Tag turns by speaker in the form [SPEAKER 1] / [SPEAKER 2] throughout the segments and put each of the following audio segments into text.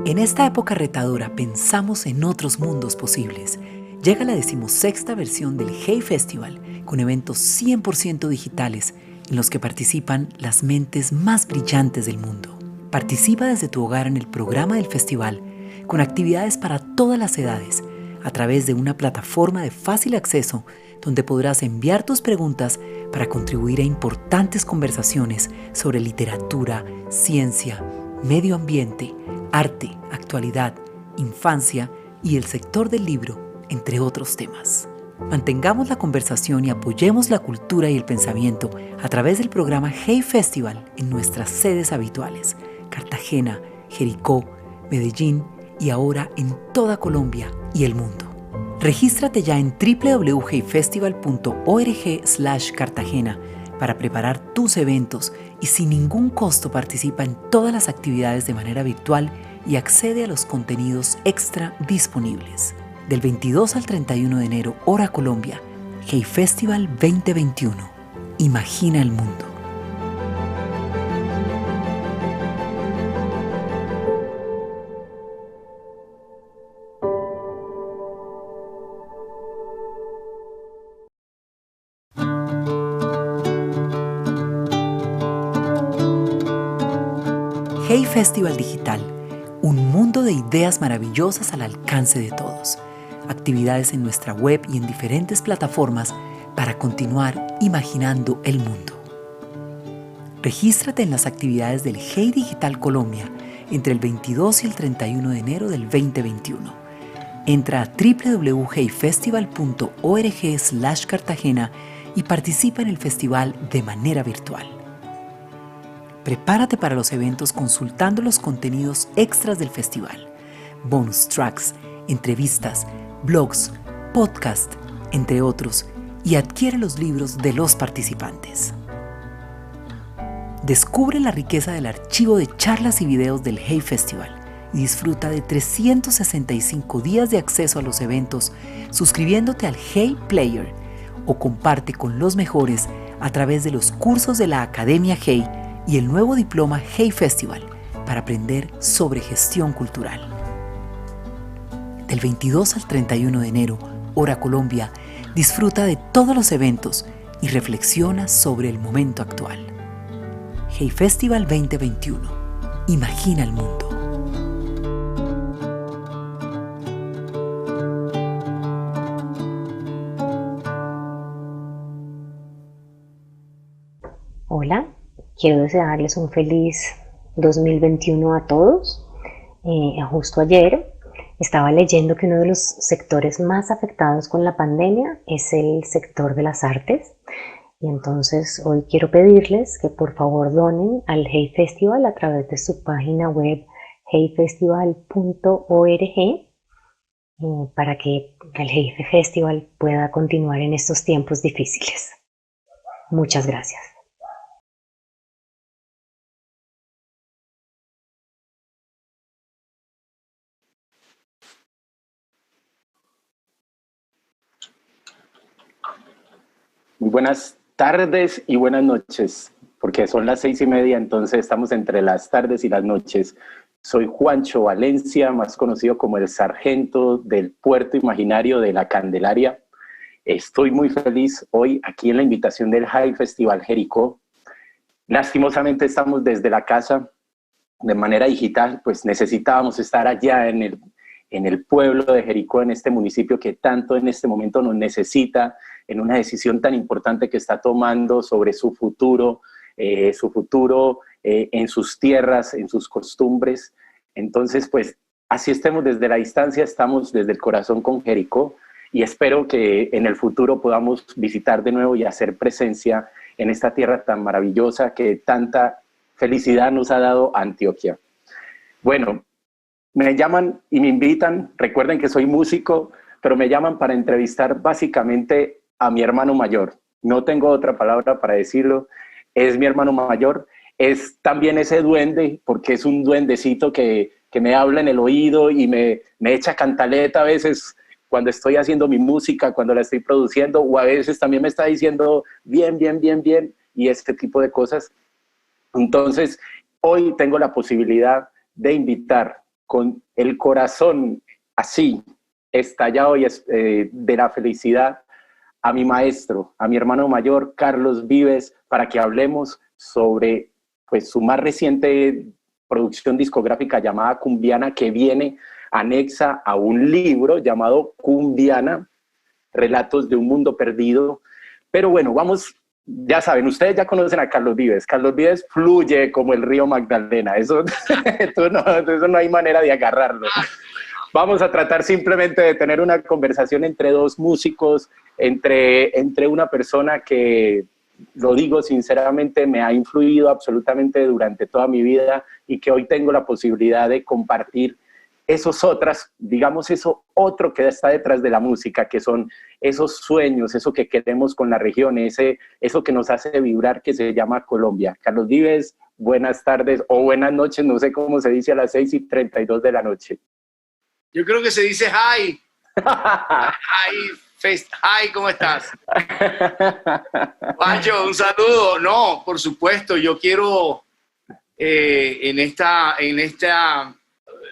[SPEAKER 1] En esta época retadora pensamos en otros mundos posibles. Llega la 16ª versión del Hey Festival, con eventos 100% digitales en los que participan las mentes más brillantes del mundo. Participa desde tu hogar en el programa del festival, con actividades para todas las edades, a través de una plataforma de fácil acceso donde podrás enviar tus preguntas para contribuir a importantes conversaciones sobre literatura, ciencia, medio ambiente, arte, actualidad, infancia y el sector del libro, entre otros temas. Mantengamos la conversación y apoyemos la cultura y el pensamiento a través del programa Hey Festival en nuestras sedes habituales: Cartagena, Jericó, Medellín y ahora en toda Colombia y el mundo. Regístrate ya en www.heyfestival.org/Cartagena para preparar tus eventos y sin ningún costo participa en todas las actividades de manera virtual y accede a los contenidos extra disponibles. Del 22 al 31 de enero, hora Colombia, Hey Festival 2021. Imagina el mundo. Hey Festival Digital, un mundo de ideas maravillosas al alcance de todos. Actividades en nuestra web y en diferentes plataformas para continuar imaginando el mundo. Regístrate en las actividades del Hey Digital Colombia entre el 22 y el 31 de enero del 2021. Entra a www.heyfestival.org/Cartagena y participa en el festival de manera virtual. Prepárate para los eventos consultando los contenidos extras del festival, bonus tracks, entrevistas, blogs, podcast, entre otros, y adquiere los libros de los participantes. Descubre la riqueza del archivo de charlas y videos del Hey Festival y disfruta de 365 días de acceso a los eventos suscribiéndote al Hey Player o comparte con los mejores a través de los cursos de la Academia Hey y el nuevo diploma Hey Festival para aprender sobre gestión cultural. Del 22 al 31 de enero, hora Colombia, disfruta de todos los eventos y reflexiona sobre el momento actual. Hey Festival 2021. Imagina el mundo.
[SPEAKER 2] Hola, quiero desearles un feliz 2021 a todos. Justo ayer estaba leyendo que uno de los sectores más afectados con la pandemia es el sector de las artes. Y entonces hoy quiero pedirles que por favor donen al Hey Festival a través de su página web heyfestival.org para que el Hey Festival pueda continuar en estos tiempos difíciles. Muchas gracias.
[SPEAKER 3] Muy buenas tardes y buenas noches, porque son las 6:30, entonces estamos entre las tardes y las noches. Soy Juancho Valencia, más conocido como el sargento del puerto imaginario de La Candelaria. Estoy muy feliz hoy aquí en la invitación del Hey Festival Jericó. Lastimosamente estamos desde la casa de manera digital, pues necesitábamos estar allá en el pueblo de Jericó, en este municipio que tanto en este momento nos necesita, en una decisión tan importante que está tomando sobre su futuro en sus tierras, en sus costumbres. Entonces, pues, así estemos desde la distancia, estamos desde el corazón con Jericó y espero que en el futuro podamos visitar de nuevo y hacer presencia en esta tierra tan maravillosa que tanta felicidad nos ha dado Antioquia. Bueno, me llaman y me invitan, recuerden que soy músico, pero me llaman para entrevistar básicamente a mi hermano mayor. No tengo otra palabra para decirlo, es mi hermano mayor, es también ese duende, porque es un duendecito que me habla en el oído y me echa cantaleta a veces cuando estoy haciendo mi música, cuando la estoy produciendo, o a veces también me está diciendo bien, bien, bien, bien, y este tipo de cosas. Entonces, hoy tengo la posibilidad de invitar con el corazón así, estallado de la felicidad, a mi maestro, a mi hermano mayor, Carlos Vives, para que hablemos sobre pues, su más reciente producción discográfica llamada Cumbiana, que viene anexa a un libro llamado Cumbiana, Relatos de un Mundo Perdido. Pero bueno, vamos, ya saben, ustedes ya conocen a Carlos Vives. Carlos Vives fluye como el río Magdalena, eso no hay manera de agarrarlo. Vamos a tratar simplemente de tener una conversación entre dos músicos, entre una persona que, lo digo sinceramente, me ha influido absolutamente durante toda mi vida y que hoy tengo la posibilidad de compartir digamos eso otro que está detrás de la música, que son esos sueños, eso que queremos con la región, eso que nos hace vibrar, que se llama Colombia. Carlos Vives, buenas tardes o buenas noches, no sé cómo se dice a las 6:32 de la noche.
[SPEAKER 4] Yo creo que se dice hi. Hi, ¿cómo estás? Pancho, un saludo. No, por supuesto, yo quiero en esta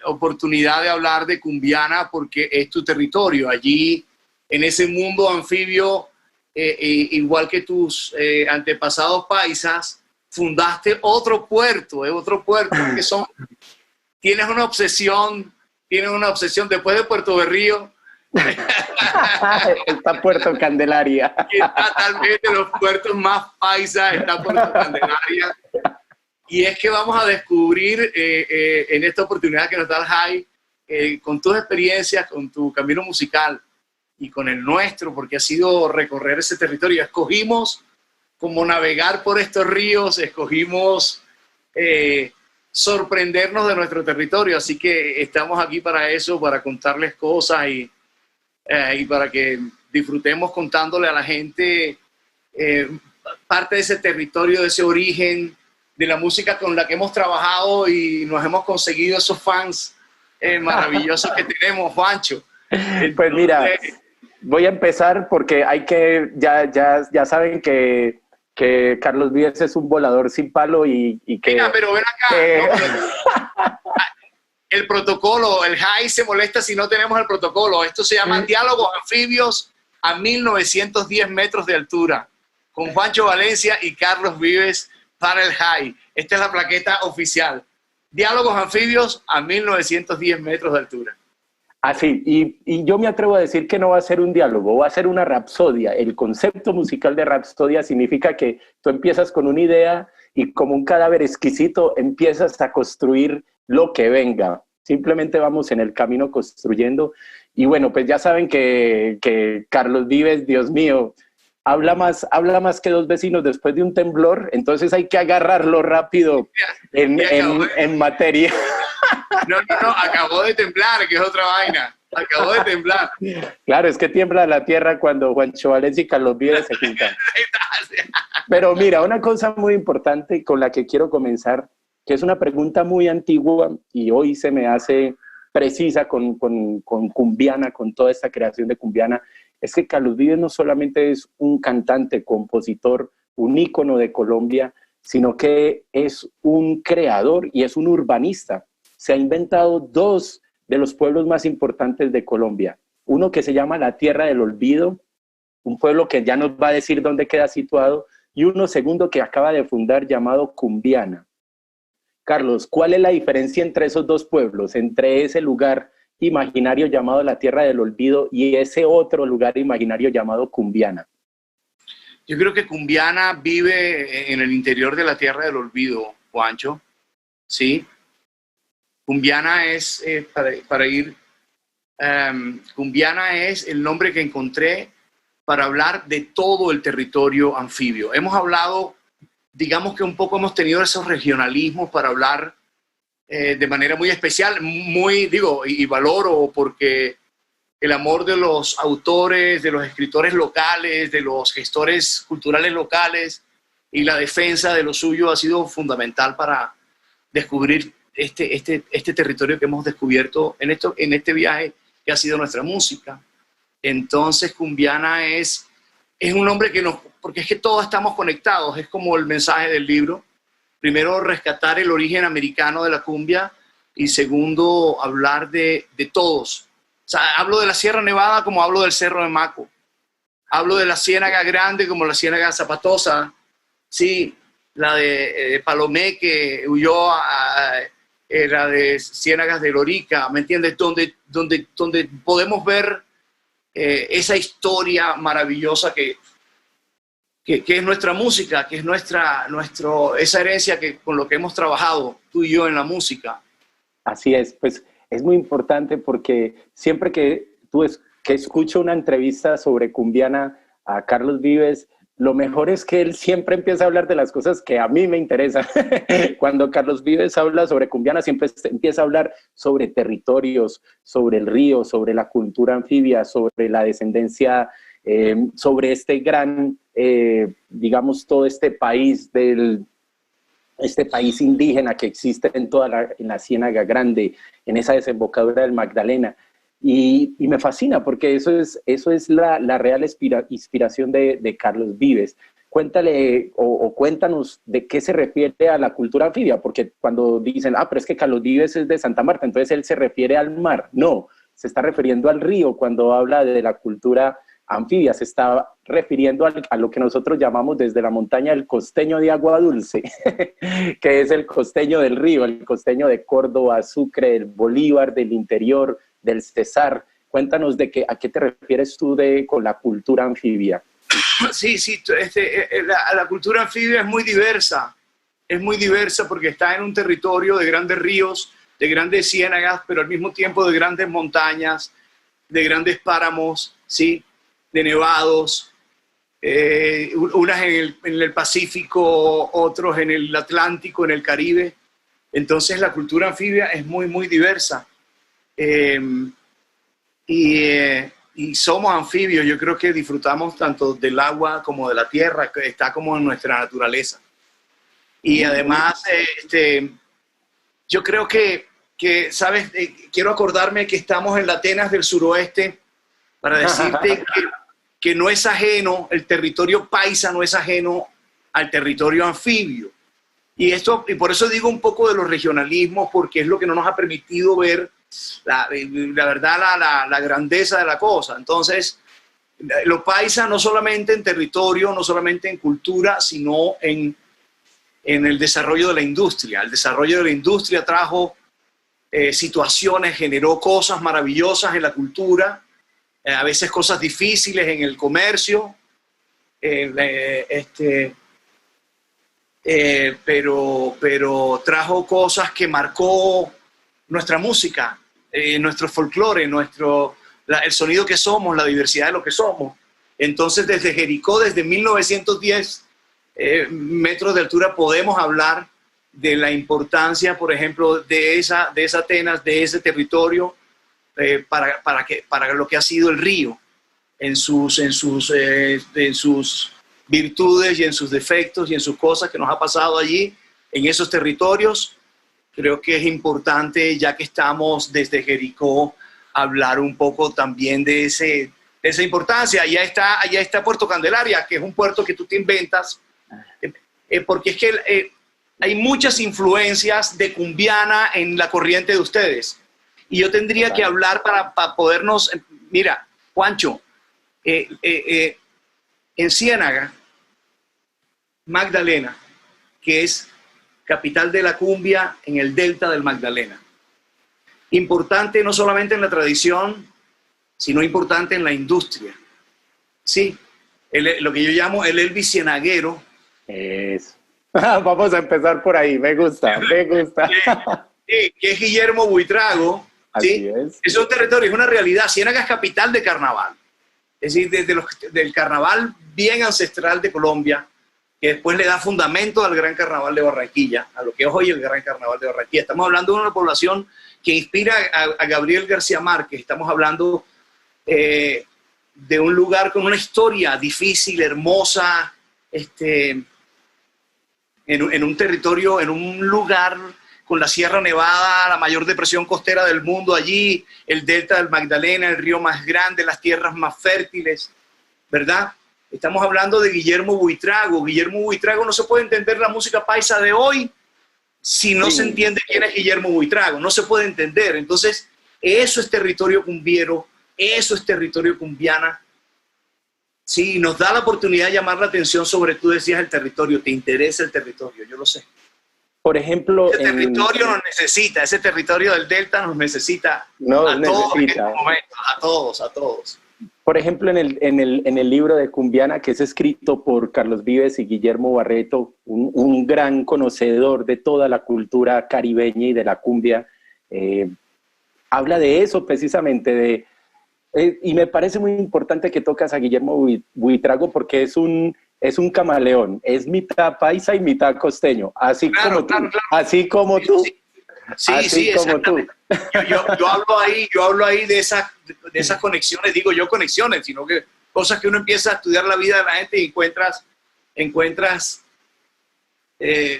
[SPEAKER 4] oportunidad de hablar de Cumbiana porque es tu territorio. Allí, en ese mundo anfibio, igual que tus antepasados paisas, fundaste otro puerto que tienes una obsesión después de Puerto Berrío.
[SPEAKER 3] Está Puerto Candelaria.
[SPEAKER 4] Está tal vez de los puertos más paisas, está Puerto Candelaria. Y es que vamos a descubrir en esta oportunidad que nos da el Jai, con tus experiencias, con tu camino musical y con el nuestro, porque ha sido recorrer ese territorio. Escogimos como navegar por estos ríos, escogimos sorprendernos de nuestro territorio, así que estamos aquí para eso, para contarles cosas y para que disfrutemos contándole a la gente parte de ese territorio, de ese origen, de la música con la que hemos trabajado y nos hemos conseguido esos fans maravillosos que tenemos, Juancho.
[SPEAKER 3] Pues mira, voy a empezar porque ya saben que Carlos Vives es un volador sin palo y que...
[SPEAKER 4] Mira, pero ven acá. El protocolo, el Jai se molesta si no tenemos el protocolo. Esto se llama Diálogos Anfibios a 1910 metros de altura, con Juancho Valencia y Carlos Vives para el Jai. Esta es la plaqueta oficial. Diálogos Anfibios a 1910 metros de altura.
[SPEAKER 3] Así, y yo me atrevo a decir que no va a ser un diálogo, va a ser una rapsodia. El concepto musical de rapsodia significa que tú empiezas con una idea y como un cadáver exquisito empiezas a construir lo que venga. Simplemente vamos en el camino construyendo. Y bueno, pues ya saben que Carlos Vives, Dios mío, habla más que dos vecinos después de un temblor, entonces hay que agarrarlo rápido en materia.
[SPEAKER 4] No, acabó de temblar, que es otra vaina. Acabó de temblar.
[SPEAKER 3] Claro, es que tiembla la tierra cuando Juancho Valencia y Carlos Vives se juntan. Pero mira, una cosa muy importante con la que quiero comenzar, que es una pregunta muy antigua y hoy se me hace precisa con Cumbiana, con toda esta creación de Cumbiana, es que Carlos Vives no solamente es un cantante, compositor, un ícono de Colombia, sino que es un creador y es un urbanista. Se ha inventado dos de los pueblos más importantes de Colombia. Uno que se llama la Tierra del Olvido, un pueblo que ya nos va a decir dónde queda situado, y uno segundo que acaba de fundar llamado Cumbiana. Carlos, ¿cuál es la diferencia entre esos dos pueblos, entre ese lugar imaginario llamado la Tierra del Olvido y ese otro lugar imaginario llamado Cumbiana?
[SPEAKER 4] Yo creo que Cumbiana vive en el interior de la Tierra del Olvido, Juancho. ¿Sí? Cumbiana es, Cumbiana es el nombre que encontré para hablar de todo el territorio anfibio. Hemos hablado, digamos que un poco hemos tenido esos regionalismos para hablar de manera muy especial, y valoro porque el amor de los autores, de los escritores locales, de los gestores culturales locales y la defensa de lo suyo ha sido fundamental para descubrir este territorio que hemos descubierto en este viaje que ha sido nuestra música. Entonces Cumbiana es un nombre porque es que todos estamos conectados, es como el mensaje del libro. Primero rescatar el origen americano de la cumbia y segundo, hablar de todos. O sea, hablo de la Sierra Nevada como hablo del Cerro de Maco. Hablo de la Ciénaga Grande como la Ciénaga Zapatosa. Sí, la de Palomé, que huyó la de Ciénagas de Lorica, ¿me entiendes? Donde podemos ver esa historia maravillosa que es nuestra música, que es esa herencia con lo que hemos trabajado tú y yo en la música.
[SPEAKER 3] Así es, pues es muy importante porque siempre que que escucho una entrevista sobre Cumbiana a Carlos Vives, lo mejor es que él siempre empieza a hablar de las cosas que a mí me interesan. Cuando Carlos Vives habla sobre Cumbiana, siempre empieza a hablar sobre territorios, sobre el río, sobre la cultura anfibia, sobre la descendencia, sobre este gran, digamos, todo este país este país indígena que existe en la Ciénaga Grande, en esa desembocadura del Magdalena. Y me fascina porque eso es la real inspiración de Carlos Vives. Cuéntale o cuéntanos de qué se refiere a la cultura anfibia, porque cuando dicen, pero es que Carlos Vives es de Santa Marta, entonces él se refiere al mar. No, se está refiriendo al río cuando habla de la cultura anfibia, se está refiriendo a lo que nosotros llamamos desde la montaña el costeño de agua dulce, que es el costeño del río, el costeño de Córdoba, Sucre, del Bolívar, del interior, del Cesar. Cuéntanos a qué te refieres tú con la cultura anfibia.
[SPEAKER 4] Sí, la cultura anfibia es muy diversa porque está en un territorio de grandes ríos, de grandes ciénagas, pero al mismo tiempo de grandes montañas, de grandes páramos, ¿sí? De nevados, unas en el Pacífico, otros en el Atlántico, en el Caribe. Entonces la cultura anfibia es muy, muy diversa. Y somos anfibios, yo creo que disfrutamos tanto del agua como de la tierra, que está como en nuestra naturaleza. Y además, yo creo que ¿sabes? Quiero acordarme que estamos en la Atenas del suroeste para decirte que no es ajeno, el territorio paisa no es ajeno al territorio anfibio. Y por eso digo un poco de los regionalismos, porque es lo que no nos ha permitido ver la verdad, la grandeza de la cosa. Entonces, los paisas no solamente en territorio, no solamente en cultura, sino en el desarrollo de la industria. El desarrollo de la industria trajo situaciones, generó cosas maravillosas en la cultura, a veces cosas difíciles en el comercio, pero trajo cosas que marcó nuestra música, nuestro folclore, el sonido que somos, la diversidad de lo que somos. Entonces, desde Jericó, desde 1910 metros de altura, podemos hablar de la importancia, por ejemplo, de esa Atenas, de ese territorio, para lo que ha sido el río, en sus virtudes y en sus defectos y en sus cosas que nos ha pasado allí, en esos territorios. Creo que es importante, ya que estamos desde Jericó, hablar un poco también de esa importancia. Allá está Puerto Candelaria, que es un puerto que tú te inventas, porque es que hay muchas influencias de cumbiana en la corriente de ustedes. Y yo tendría que hablar para podernos... Mira, Juancho, en Ciénaga, Magdalena, que es capital de la cumbia en el delta del Magdalena. Importante no solamente en la tradición, sino importante en la industria. Sí, lo que yo llamo el Elvis cienaguero.
[SPEAKER 3] Eso. Vamos a empezar por ahí, me gusta.
[SPEAKER 4] Que es Guillermo Buitrago. ¿sí? Es un territorio, es una realidad. Ciénaga es capital de carnaval. Es decir, del carnaval bien ancestral de Colombia, que después le da fundamento al Gran Carnaval de Barranquilla, a lo que es hoy el Gran Carnaval de Barranquilla. Estamos hablando de una población que inspira a Gabriel García Márquez. Estamos hablando de un lugar con una historia difícil, hermosa, en un territorio, en un lugar con la Sierra Nevada, la mayor depresión costera del mundo allí, el delta del Magdalena, el río más grande, las tierras más fértiles, ¿verdad? Estamos hablando de Guillermo Buitrago. Guillermo Buitrago, no se puede entender la música paisa de hoy si no se entiende quién es Guillermo Buitrago, no se puede entender. Entonces, eso es territorio cumbiero, eso es territorio cumbiana. Sí, nos da la oportunidad de llamar la atención sobre, tú decías, el territorio, te interesa el territorio, yo lo sé.
[SPEAKER 3] Por ejemplo,
[SPEAKER 4] Ese territorio nos necesita, ese territorio del Delta nos necesita
[SPEAKER 3] nos
[SPEAKER 4] a todos en
[SPEAKER 3] necesita.
[SPEAKER 4] este momento, a todos.
[SPEAKER 3] Por ejemplo, en el libro de Cumbiana, que es escrito por Carlos Vives y Guillermo Barreto, un gran conocedor de toda la cultura caribeña y de la cumbia, habla de eso precisamente, y me parece muy importante que tocas a Guillermo Buitrago porque es un camaleón, es mitad paisa y mitad costeño, así como tú, así como tú.
[SPEAKER 4] Sí, como tú. Yo hablo ahí de esas conexiones, digo yo conexiones, sino que cosas que uno empieza a estudiar la vida de la gente y encuentras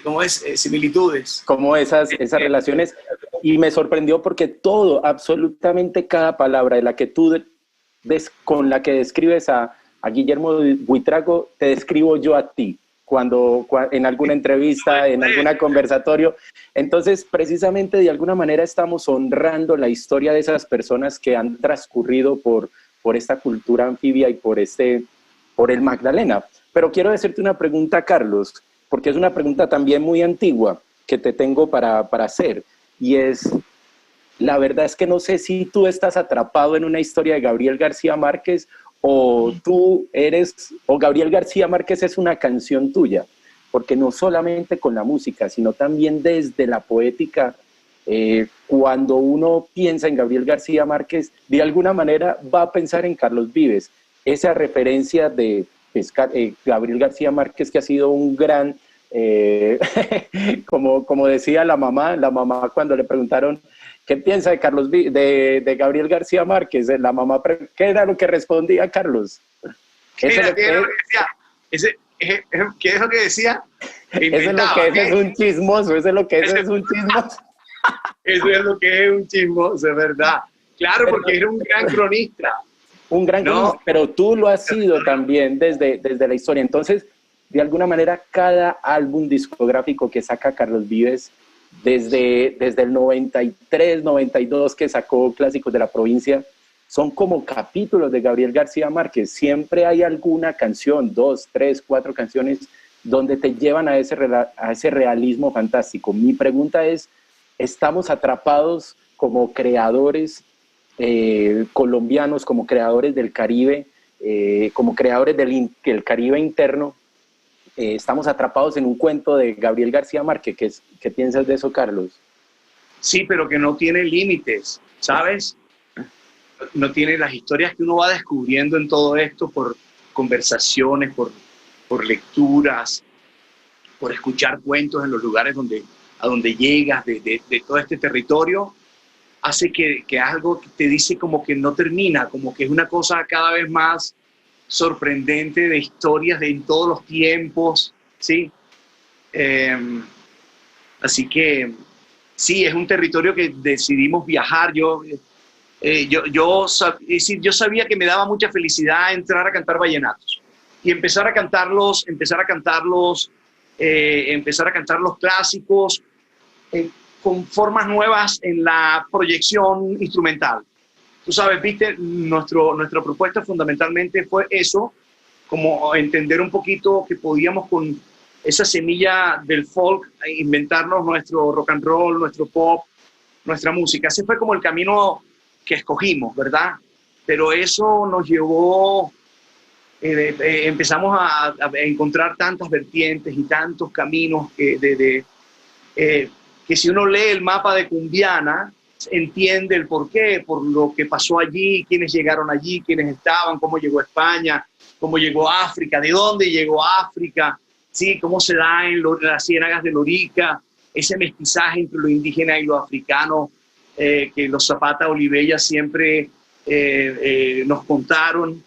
[SPEAKER 4] ¿cómo es? Similitudes.
[SPEAKER 3] Como esas relaciones. Y me sorprendió porque todo, absolutamente cada palabra de la que tú con la que describes a Guillermo Buitrago, te describo yo a ti. Cuando en alguna entrevista, en algún conversatorio. Entonces, precisamente, de alguna manera estamos honrando la historia de esas personas que han transcurrido por esta cultura anfibia y por el Magdalena. Pero quiero hacerte una pregunta, Carlos, porque es una pregunta también muy antigua que te tengo para hacer. Y es, la verdad es que no sé si tú estás atrapado en una historia de Gabriel García Márquez o Gabriel García Márquez es una canción tuya, porque no solamente con la música, sino también desde la poética, cuando uno piensa en Gabriel García Márquez, de alguna manera va a pensar en Carlos Vives, esa referencia de Gabriel García Márquez, que ha sido un gran, como decía la mamá cuando le preguntaron ¿qué piensa de Gabriel García Márquez? La mamá, ¿qué era lo que respondía Carlos?
[SPEAKER 4] ¿Qué es lo que decía?
[SPEAKER 3] Eso es lo que es un chismoso, eso es lo que es un chismoso.
[SPEAKER 4] Eso es lo que es un chismoso, es verdad. Claro, pero, porque era un gran cronista.
[SPEAKER 3] Un gran cronista, pero tú lo has sido también desde la historia. Entonces, de alguna manera, cada álbum discográfico que saca Carlos Vives, desde el 93, 92 que sacó Clásicos de la Provincia, son como capítulos de Gabriel García Márquez. Siempre hay alguna canción, 2, 3, 4 canciones donde te llevan a ese realismo fantástico. Mi pregunta es, ¿estamos atrapados como creadores colombianos, como creadores del Caribe, como creadores del Caribe interno? Estamos atrapados en un cuento de Gabriel García Márquez. ¿Qué piensas de eso, Carlos?
[SPEAKER 4] Sí, pero que no tiene límites, ¿sabes? No tiene las historias que uno va descubriendo en todo esto por conversaciones, por lecturas, por escuchar cuentos en los lugares a donde llegas, de todo este territorio, hace que algo te dice como que no termina, como que es una cosa cada vez más sorprendente de historias en todos los tiempos, ¿sí? Así que sí, es un territorio que decidimos viajar. Yo sabía que me daba mucha felicidad entrar a cantar vallenatos y empezar a cantarlos clásicos con formas nuevas en la proyección instrumental. Tú sabes, viste, nuestra propuesta fundamentalmente fue eso, como entender un poquito que podíamos con esa semilla del folk inventarnos nuestro rock and roll, nuestro pop, nuestra música. Ese fue como el camino que escogimos, ¿verdad? Pero eso nos llevó, empezamos a encontrar tantas vertientes y tantos caminos que si uno lee el mapa de Cumbiana, entiende el porqué, por lo que pasó allí, quiénes llegaron allí, quiénes estaban, cómo llegó a España, cómo llegó a África, de dónde llegó a África, ¿sí? Cómo se da en las ciénagas de Lorica, ese mestizaje entre lo indígena y lo africano, que los Zapata Olivella siempre nos contaron,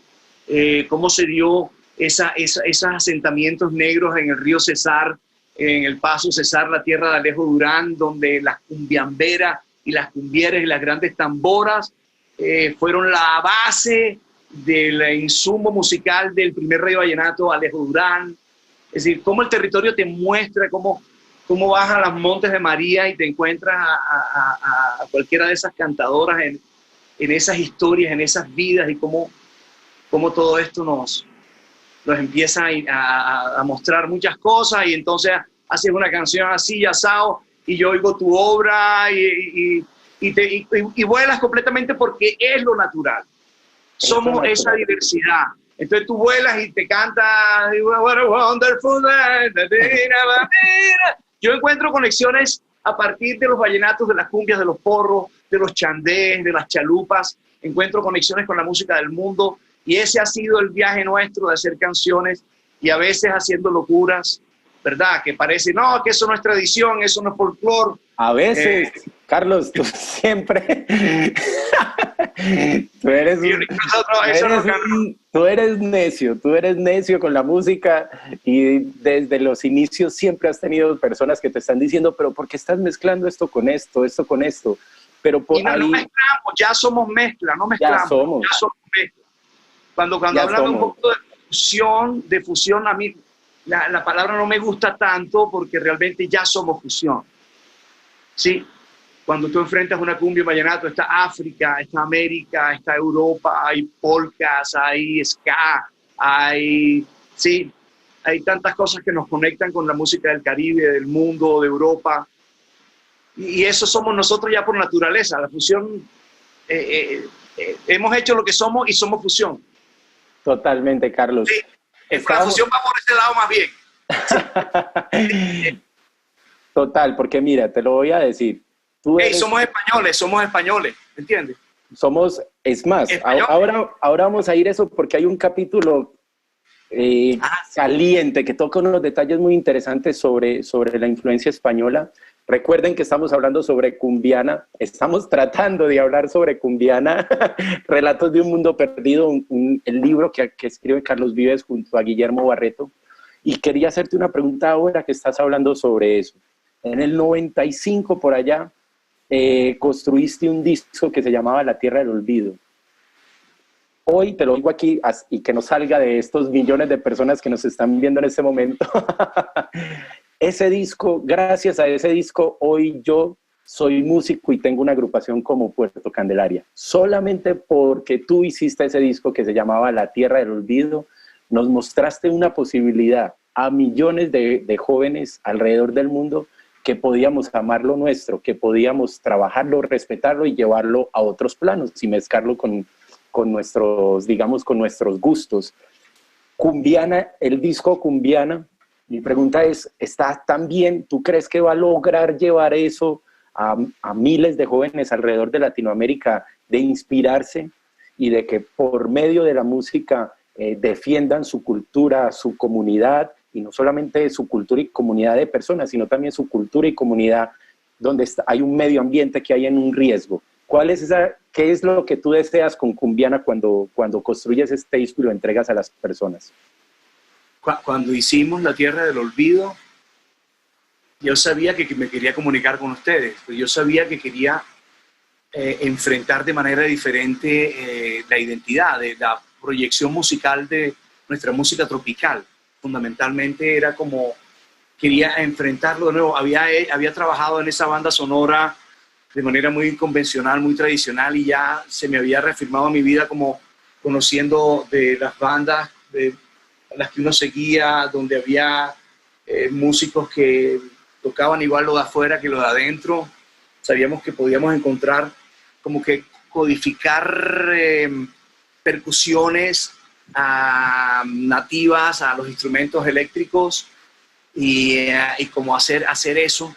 [SPEAKER 4] cómo se dio esos asentamientos negros en el río Cesar, en el Paso Cesar, la tierra de Alejo Durán, donde las cumbiamberas y las cumbieras y las grandes tamboras fueron la base del insumo musical del primer rey vallenato, Alejo Durán. Es decir, cómo el territorio te muestra cómo cómo vas a las Montes de María y te encuentras a cualquiera de esas cantadoras en esas historias, en esas vidas, y cómo todo esto nos empieza a mostrar muchas cosas, y entonces haces una canción así, asado, y yo oigo tu obra y vuelas completamente porque es lo natural. Somos esa diversidad. Entonces tú vuelas y te cantas What a wonderful day. Yo encuentro conexiones a partir de los vallenatos, de las cumbias, de los porros, de los chandés, de las chalupas. Encuentro conexiones con la música del mundo, y ese ha sido el viaje nuestro, de hacer canciones y a veces haciendo locuras, ¿verdad? Que parece, no, que eso no es tradición, eso no es folclore.
[SPEAKER 3] A veces, Carlos, tú siempre... tú eres necio con la música, y desde los inicios siempre has tenido personas que te están diciendo, pero ¿por qué estás mezclando esto con esto con esto? Pero
[SPEAKER 4] y no mezclamos, ya somos mezcla, no mezclamos, ya somos mezcla. Cuando hablan un poco de fusión, a mí la palabra no me gusta tanto, porque realmente ya somos fusión. Sí, cuando tú enfrentas una cumbia vallenato, está África, está América, está Europa, hay polcas, hay ska, hay tantas cosas que nos conectan con la música del Caribe, del mundo, de Europa, y eso somos nosotros ya por naturaleza. La fusión, hemos hecho lo que somos y somos fusión.
[SPEAKER 3] Totalmente, Carlos.
[SPEAKER 4] Sí, la fusión va por ese lado más bien.
[SPEAKER 3] Total, porque mira, te lo voy a decir.
[SPEAKER 4] Somos españoles, ¿entiendes?
[SPEAKER 3] Es más, ahora vamos a ir eso, porque hay un capítulo caliente que toca unos detalles muy interesantes sobre la influencia española. Recuerden que estamos hablando sobre Cumbiana, estamos tratando de hablar sobre Cumbiana, Relatos de un Mundo Perdido, el libro que escribe Carlos Vives junto a Guillermo Barreto, y quería hacerte una pregunta ahora que estás hablando sobre eso. En el 95, por allá, construiste un disco que se llamaba La Tierra del Olvido. Hoy te lo digo aquí, y que no salga de estos millones de personas que nos están viendo en este momento. Ese disco, gracias a ese disco, hoy yo soy músico y tengo una agrupación como Puerto Candelaria. Solamente porque tú hiciste ese disco que se llamaba La Tierra del Olvido, nos mostraste una posibilidad a millones de jóvenes alrededor del mundo, que podíamos amar lo nuestro, que podíamos trabajarlo, respetarlo y llevarlo a otros planos y mezclarlo con nuestros, digamos, con nuestros gustos. Cumbiana, el disco Cumbiana, mi pregunta es, ¿está tan bien? ¿Tú crees que va a lograr llevar eso a miles de jóvenes alrededor de Latinoamérica, de inspirarse y de que por medio de la música defiendan su cultura, su comunidad, y no solamente su cultura y comunidad de personas, sino también su cultura y comunidad donde hay un medio ambiente que hay en un riesgo? ¿Qué es lo que tú deseas con Cumbiana cuando construyes este disco y lo entregas a las personas?
[SPEAKER 4] Cuando hicimos La Tierra del Olvido, yo sabía que me quería comunicar con ustedes, pero yo sabía que quería enfrentar de manera diferente la identidad, de la proyección musical de nuestra música tropical. Fundamentalmente era como, quería enfrentarlo de nuevo. Había trabajado en esa banda sonora de manera muy convencional, muy tradicional, y ya se me había reafirmado mi vida como conociendo de las bandas de las que uno seguía, donde había músicos que tocaban igual lo de afuera que lo de adentro. Sabíamos que podíamos encontrar, como que codificar percusiones nativas a los instrumentos eléctricos, y como hacer eso,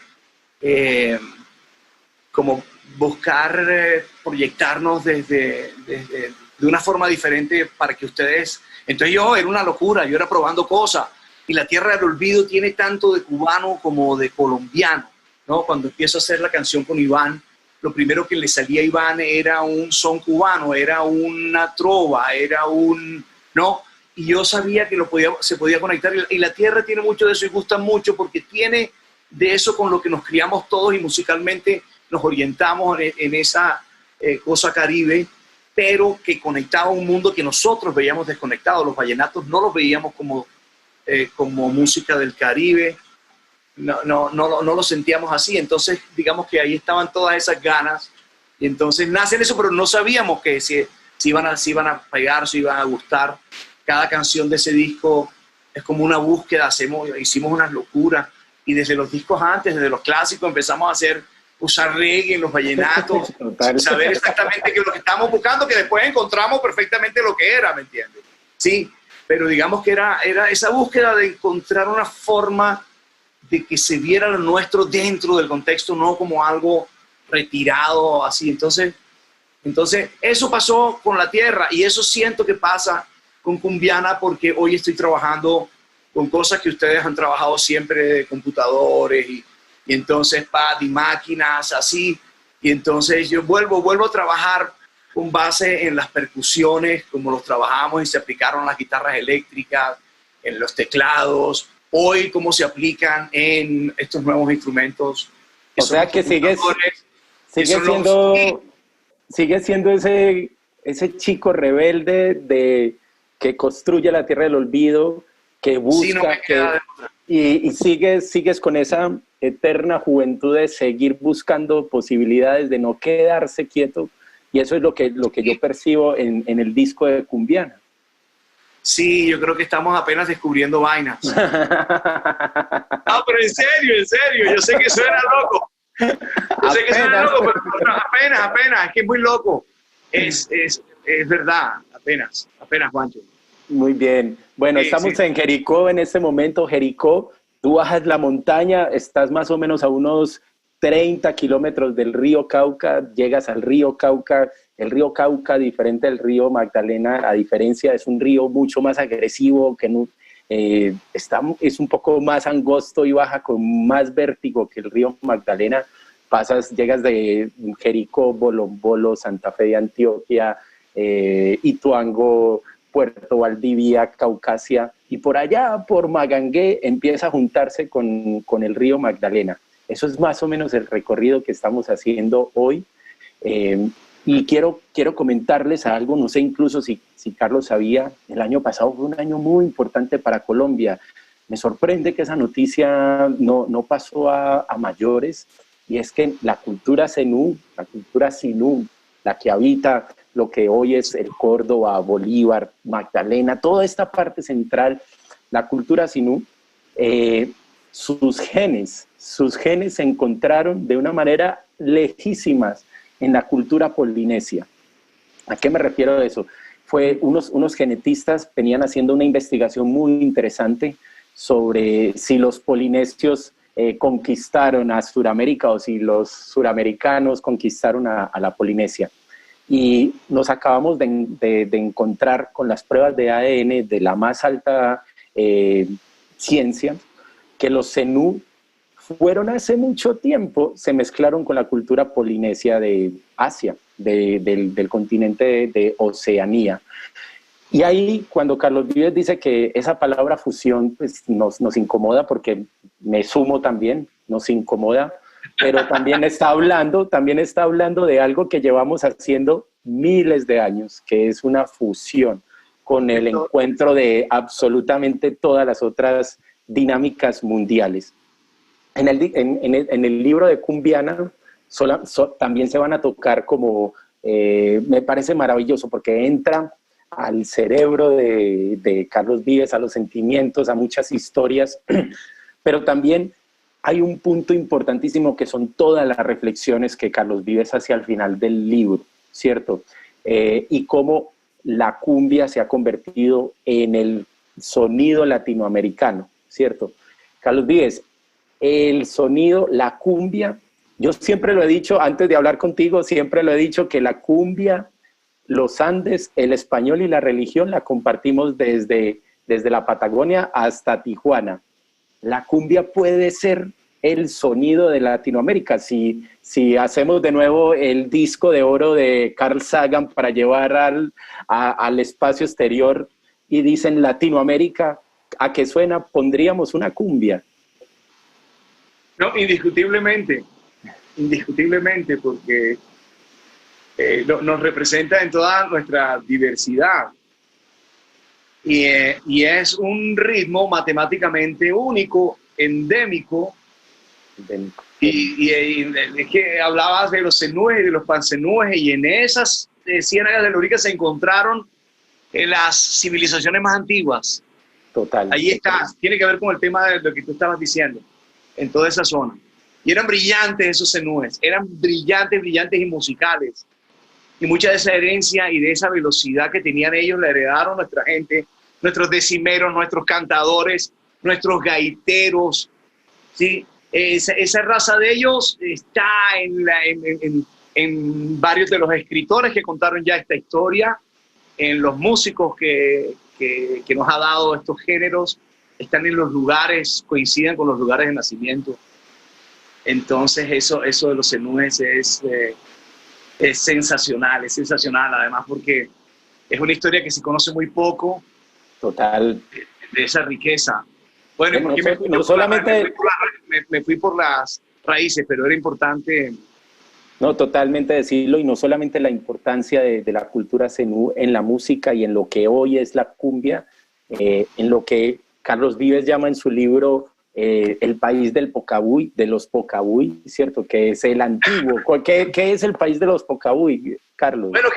[SPEAKER 4] como buscar proyectarnos de una forma diferente para que ustedes... Entonces era una locura, yo era probando cosas, y La Tierra del Olvido tiene tanto de cubano como de colombiano, ¿no? Cuando empiezo a hacer la canción con Iván, lo primero que le salía a Iván era un son cubano, era una trova, ¿no? Y yo sabía que se podía conectar, y La Tierra tiene mucho de eso y gusta mucho porque tiene de eso con lo que nos criamos todos, y musicalmente nos orientamos en esa cosa caribe, pero que conectaba a un mundo que nosotros veíamos desconectado. Los vallenatos no los veíamos como música del Caribe, no lo sentíamos así. Entonces, digamos que ahí estaban todas esas ganas. Y entonces nacen eso, pero no sabíamos que si iban a pegar, si iban a gustar. Cada canción de ese disco es como una búsqueda, hicimos unas locuras. Y desde los discos antes, desde los clásicos, empezamos a usar reggae en los vallenatos, sin saber exactamente qué es lo que estábamos buscando, que después encontramos perfectamente lo que era, ¿me entiendes? Sí, pero digamos que era esa búsqueda de encontrar una forma de que se viera lo nuestro dentro del contexto, no como algo retirado, así. Entonces eso pasó con La Tierra, y eso siento que pasa con Cumbiana, porque hoy estoy trabajando con cosas que ustedes han trabajado siempre, de computadores y entonces pad y máquinas, así. Y entonces yo vuelvo a trabajar con base en las percusiones, como los trabajamos y se aplicaron las guitarras eléctricas, en los teclados, hoy cómo se aplican en estos nuevos instrumentos.
[SPEAKER 3] O sea que sigue siendo ese chico rebelde que construye la tierra del olvido, que busca,
[SPEAKER 4] sí, no me queda de otra.
[SPEAKER 3] y sigues con esa eterna juventud de seguir buscando posibilidades, de no quedarse quieto, y eso es lo que yo percibo en el disco de Cumbiana.
[SPEAKER 4] Sí, yo creo que estamos apenas descubriendo vainas. No, pero en serio, yo sé que suena loco. Pero apenas, es que es muy loco. Es verdad, apenas, Juancho.
[SPEAKER 3] Muy bien. Bueno,
[SPEAKER 4] sí,
[SPEAKER 3] estamos
[SPEAKER 4] sí.
[SPEAKER 3] en Jericó en este momento. Jericó, tú bajas la montaña, estás más o menos a unos 30 kilómetros del río Cauca, llegas al río Cauca. El río Cauca, diferente del río Magdalena, a diferencia, es un río mucho más agresivo, que no, es un poco más angosto y baja con más vértigo que el río Magdalena. Llegas de Jericó, Bolombolo, Santa Fe de Antioquia, Ituango, Puerto Valdivia, Caucasia, y por allá, por Magangué, empieza a juntarse con el río Magdalena. Eso es más o menos el recorrido que estamos haciendo hoy. Y quiero comentarles algo, no sé incluso si Carlos sabía, el año pasado fue un año muy importante para Colombia. Me sorprende que esa noticia no pasó a mayores, y es que la cultura zenú, la cultura sinú, la que habita lo que hoy es el Córdoba, Bolívar, Magdalena, toda esta parte central, la cultura sinú, sus genes se encontraron de una manera lejísimas en la cultura polinesia. ¿A qué me refiero a eso? Unos genetistas venían haciendo una investigación muy interesante sobre si los polinesios conquistaron a Sudamérica o si los suramericanos conquistaron a la Polinesia. Y nos acabamos de encontrar con las pruebas de ADN de la más alta ciencia, que los zenú fueron hace mucho tiempo, se mezclaron con la cultura polinesia de Asia, del continente de Oceanía. Y ahí, cuando Carlos Vives dice que esa palabra fusión pues, nos incomoda, porque me sumo también, nos incomoda, pero también está hablando de algo que llevamos haciendo miles de años, que es una fusión con el encuentro de absolutamente todas las otras dinámicas mundiales. En el libro de Cumbiana también se van a tocar como, me parece maravilloso, porque entra al cerebro de Carlos Vives, a los sentimientos, a muchas historias, pero también hay un punto importantísimo que son todas las reflexiones que Carlos Vives hace al final del libro, ¿cierto? Y cómo la cumbia se ha convertido en el sonido latinoamericano, ¿cierto? Carlos Vives, el sonido, la cumbia, yo siempre lo he dicho, antes de hablar contigo, siempre lo he dicho, que la cumbia, los Andes, el español y la religión la compartimos desde la Patagonia hasta Tijuana. La cumbia puede ser el sonido de Latinoamérica. Si hacemos de nuevo el disco de oro de Carl Sagan para llevar al espacio exterior y dicen Latinoamérica, ¿a qué suena? Pondríamos una cumbia.
[SPEAKER 4] No, indiscutiblemente, porque nos representa en toda nuestra diversidad. Y es un ritmo matemáticamente único, endémico, Y es que hablabas de los cenúes y de los pancenúes, y en esas ciénagas de Lorica se encontraron las civilizaciones más antiguas.
[SPEAKER 3] Total.
[SPEAKER 4] Ahí está, tiene que ver con el tema de lo que tú estabas diciendo, en toda esa zona. Y eran brillantes esos cenúes, eran brillantes, brillantes y musicales. Y mucha de esa herencia y de esa velocidad que tenían ellos la heredaron nuestra gente, nuestros decimeros, nuestros cantadores, nuestros gaiteros, ¿sí? Esa raza de ellos está en varios de los escritores que contaron ya esta historia, en los músicos que nos ha dado estos géneros, están en los lugares, coinciden con los lugares de nacimiento. Entonces eso de los cenúes es sensacional, además porque es una historia que se conoce muy poco.
[SPEAKER 3] Total.
[SPEAKER 4] De esa riqueza. Bueno,
[SPEAKER 3] porque
[SPEAKER 4] me fui por las raíces, pero era importante.
[SPEAKER 3] No, totalmente decirlo, y no solamente la importancia de la cultura zenú en la música y en lo que hoy es la cumbia, en lo que Carlos Vives llama en su libro el país del Pocabuy, de los Pocabuy, ¿cierto? Que es el antiguo. ¿Qué es el país de los Pocabuy, Carlos?
[SPEAKER 4] Bueno,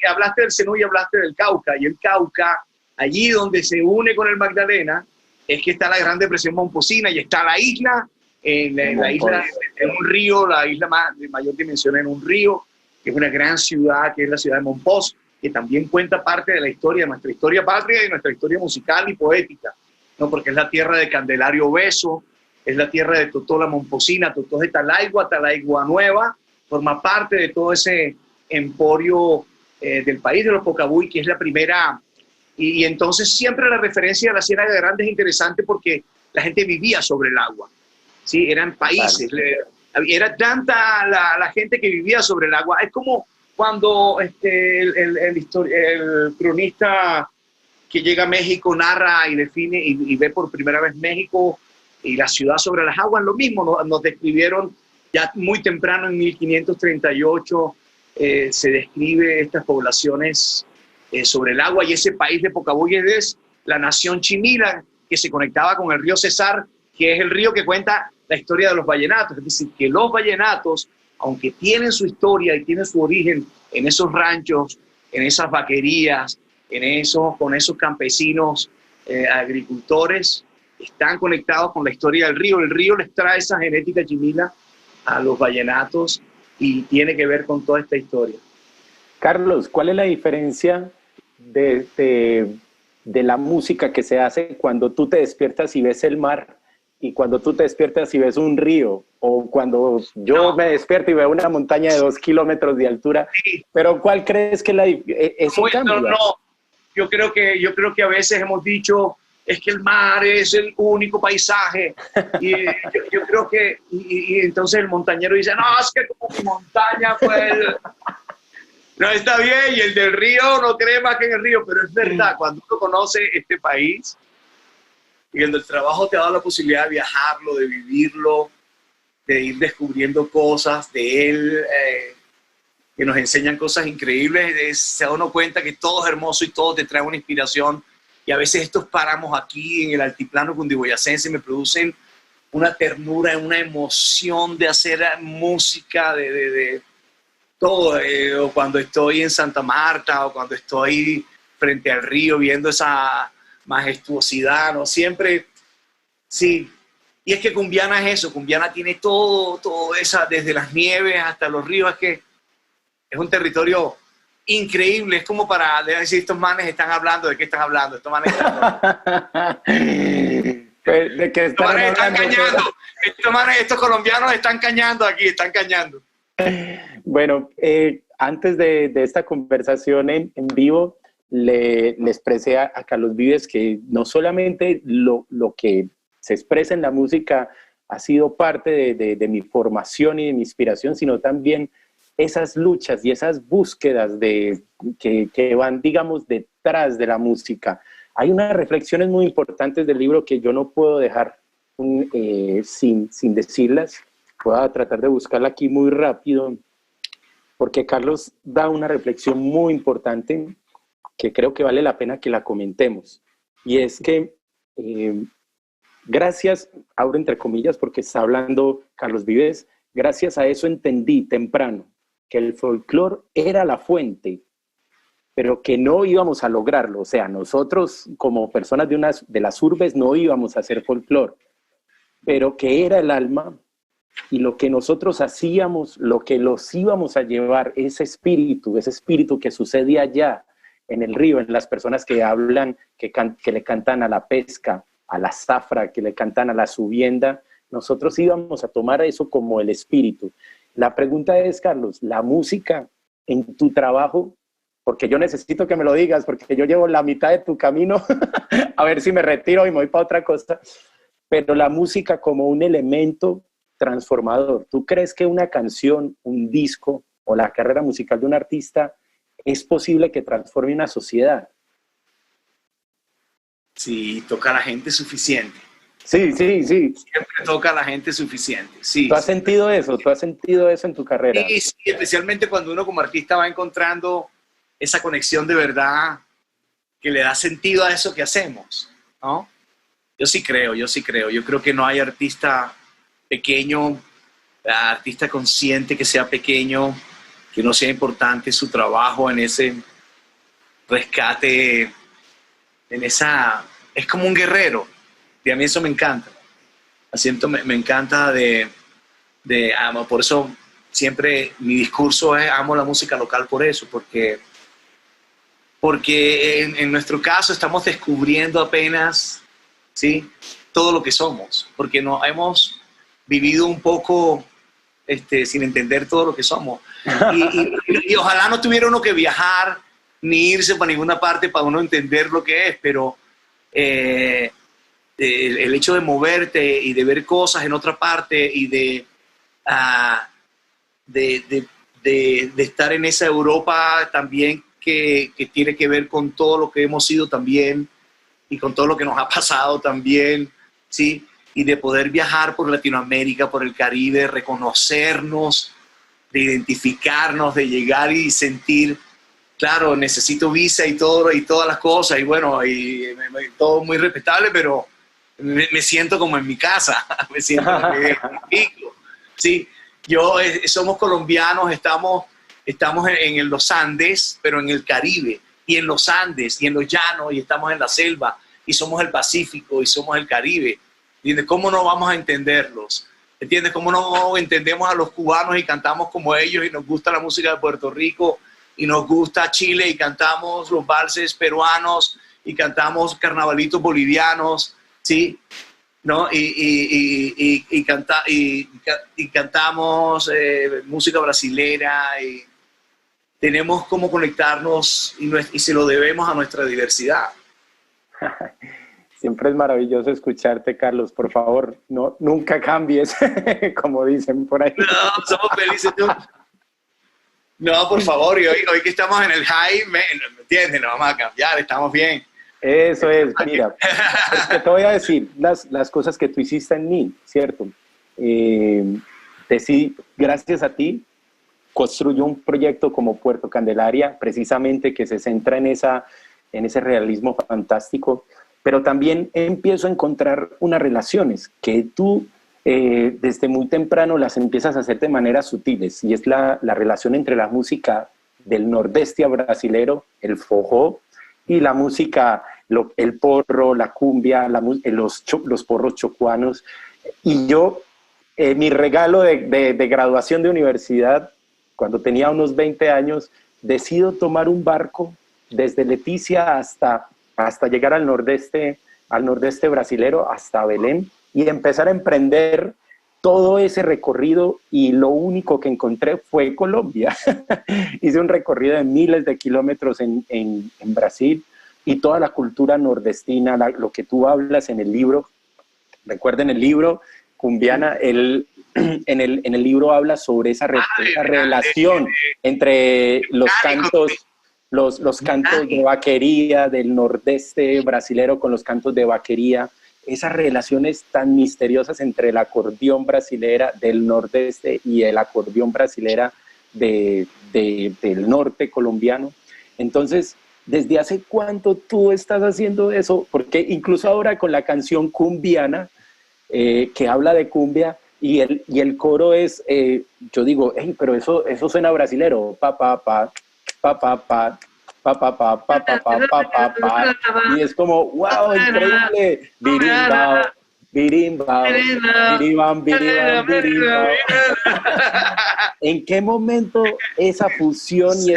[SPEAKER 4] hablaste del zenú y hablaste del Cauca, y el Cauca, allí donde se une con el Magdalena, es que está la Gran Depresión Momposina y está la isla, la isla en un río, la isla de mayor dimensión en un río, que es una gran ciudad, que es la ciudad de Mompox, que también cuenta parte de la historia, de nuestra historia patria y nuestra historia musical y poética, ¿no? Porque es la tierra de Candelario Beso, es la tierra de Totola Momposina, Totó de Talaigua, Talaigua Nueva, forma parte de todo ese emporio del país de los Pocabuy, que es la primera. Y entonces siempre la referencia a la Ciénaga Grande es interesante porque la gente vivía sobre el agua, ¿sí? Eran países, era tanta la gente que vivía sobre el agua. Es como cuando el cronista que llega a México narra y define y ve por primera vez México y la ciudad sobre las aguas, lo mismo nos describieron ya muy temprano en 1538, se describe estas poblaciones sobre el agua, y ese país de Pocabuy es la nación chimila que se conectaba con el río Cesar, que es el río que cuenta la historia de los vallenatos. Es decir, que los vallenatos, aunque tienen su historia y tienen su origen en esos ranchos, en esas vaquerías, con esos campesinos agricultores, están conectados con la historia del río. El río les trae esa genética chimila a los vallenatos y tiene que ver con toda esta historia.
[SPEAKER 3] Carlos, ¿cuál es la diferencia de la música que se hace cuando tú te despiertas y ves el mar y cuando tú te despiertas y ves un río, o cuando yo me despierto y veo una montaña de 2 kilómetros de altura? Sí. Pero ¿cuál crees que eso cambia?
[SPEAKER 4] No. Yo creo que a veces hemos dicho es que el mar es el único paisaje, y yo creo que y entonces el montañero dice, no, es que como mi montaña pues no está bien, y el del río no cree más que en el río. Pero es verdad, cuando uno conoce este país y cuando el trabajo te ha dado la posibilidad de viajarlo, de vivirlo, de ir descubriendo cosas de él, que nos enseñan cosas increíbles, se da uno cuenta que todo es hermoso y todo te trae una inspiración. Y a veces estos páramos aquí en el altiplano cundiboyacense me producen una ternura, una emoción de hacer música, de todo. O cuando estoy en Santa Marta, o cuando estoy frente al río viendo esa majestuosidad, ¿no? Siempre, sí. Y es que Cumbiana es eso, Cumbiana tiene todo esa, desde las nieves hasta los ríos. Es que es un territorio increíble. Es como para decir, estos manes están hablando, ¿de qué están hablando? Estos manes están cañando. Estos colombianos están cañando aquí, están cañando.
[SPEAKER 3] Bueno, antes de esta conversación en vivo, le expresé a Carlos Vives que no solamente lo que se expresa en la música ha sido parte de mi formación y de mi inspiración, sino también esas luchas y esas búsquedas que van, digamos, detrás de la música. Hay unas reflexiones muy importantes del libro que yo no puedo dejar sin decirlas. Voy a tratar de buscarla aquí muy rápido, porque Carlos da una reflexión muy importante que creo que vale la pena que la comentemos. Y es que gracias, abro entre comillas porque está hablando Carlos Vives, gracias a eso entendí temprano que el folclore era la fuente, pero que no íbamos a lograrlo. O sea, nosotros como personas de las urbes no íbamos a hacer folclore, pero que era el alma y lo que nosotros hacíamos, lo que los íbamos a llevar, ese espíritu que sucede allá en el río, en las personas que hablan, que le cantan a la pesca, a la zafra, que le cantan a la subienda, nosotros íbamos a tomar eso como el espíritu. La pregunta es, Carlos, la música en tu trabajo, porque yo necesito que me lo digas, porque yo llevo la mitad de tu camino, a ver si me retiro y me voy para otra cosa, pero la música como un elemento transformador. ¿Tú crees que una canción, un disco o la carrera musical de un artista es posible que transforme una sociedad?
[SPEAKER 4] Sí, toca a la gente suficiente.
[SPEAKER 3] Sí.
[SPEAKER 4] Siempre toca a la gente suficiente, sí.
[SPEAKER 3] ¿Tú has sentido eso? ¿Tú has sentido eso en tu carrera?
[SPEAKER 4] Sí, sí, especialmente cuando uno como artista va encontrando esa conexión de verdad que le da sentido a eso que hacemos, ¿no? Yo sí creo. Yo creo que no hay artista pequeño, artista consciente que sea pequeño, que no sea importante su trabajo en ese rescate, es como un guerrero. Y a mí eso me encanta. Me encanta por eso siempre mi discurso es amo la música local por eso, porque en nuestro caso estamos descubriendo apenas, ¿sí?, todo lo que somos, porque no hemos vivido un poco sin entender todo lo que somos. Y ojalá no tuviera uno que viajar ni irse para ninguna parte para uno entender lo que es, pero el hecho de moverte y de ver cosas en otra parte y de estar en esa Europa también que tiene que ver con todo lo que hemos sido también y con todo lo que nos ha pasado también, ¿sí? Y de poder viajar por Latinoamérica, por el Caribe, reconocernos, de identificarnos, de llegar y sentir, claro, necesito visa y todo y todas las cosas, y bueno, y todo muy respetable, pero me siento como en mi casa, me siento en México, ¿sí? Somos colombianos, estamos en los Andes, pero en el Caribe, y en los Andes, y en los llanos, y estamos en la selva, y somos el Pacífico, y somos el Caribe. ¿Entiendes? ¿Cómo no vamos a entenderlos? ¿Entiendes? ¿Cómo no entendemos a los cubanos y cantamos como ellos y nos gusta la música de Puerto Rico y nos gusta Chile y cantamos los valses peruanos y cantamos carnavalitos bolivianos, ¿sí? ¿No? Y cantamos música brasilera y tenemos cómo conectarnos y se lo debemos a nuestra diversidad.
[SPEAKER 3] Siempre es maravilloso escucharte, Carlos. Por favor, nunca cambies, como dicen por ahí.
[SPEAKER 4] No, somos felices. No, por favor, y hoy que estamos en el high, ¿me entiendes? No vamos a cambiar, estamos bien.
[SPEAKER 3] Eso es, mira, te voy a decir las cosas que tú hiciste en mí, ¿cierto? Gracias a ti, construyó un proyecto como Puerto Candelaria, precisamente que se centra en ese realismo fantástico, pero también empiezo a encontrar unas relaciones que tú desde muy temprano las empiezas a hacer de maneras sutiles, y es la relación entre la música del nordeste brasilero, el forró, y la música, el porro, la cumbia, los porros chocuanos. Y yo, mi regalo de graduación de universidad, cuando tenía unos 20 años, decido tomar un barco desde Leticia hasta llegar al nordeste brasilero, hasta Belén, y empezar a emprender todo ese recorrido, y lo único que encontré fue Colombia. Hice un recorrido de miles de kilómetros en Brasil, y toda la cultura nordestina, lo que tú hablas en el libro. Recuerden el libro, Cumbiana, en el libro habla sobre esa relación entre los cantos, los cantos de vaquería del nordeste brasilero con los cantos de vaquería, esas relaciones tan misteriosas entre el acordeón brasilera del nordeste y el acordeón brasilera del norte colombiano. Entonces, ¿desde hace cuánto tú estás haciendo eso? Porque incluso ahora con la canción Cumbiana, que habla de cumbia y el coro es, yo digo, hey, pero eso suena brasilero, pa, pa, pa, pa, pa, pa, pa, pa, pa, pa, pa, pa, pa, pa, pa, y es como, wow, increíble, birimbao, birimbao, biribam, biribam, birimbao. ¿En qué momento esa fusión y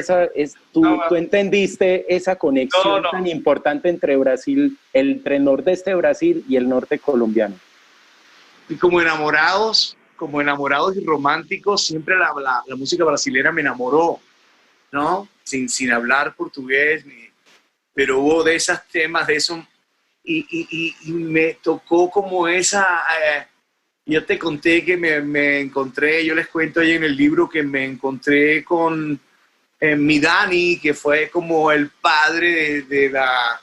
[SPEAKER 3] tú entendiste esa conexión tan importante entre Brasil, entre el nordeste de Brasil y el norte colombiano?
[SPEAKER 4] Y como enamorados y románticos, siempre la música brasileña me enamoró, ¿no? Sin hablar portugués, pero hubo de esos temas, de eso, y me tocó como esa... yo te conté que me encontré, yo les cuento ahí en el libro que me encontré con mi Dani, que fue como el padre de la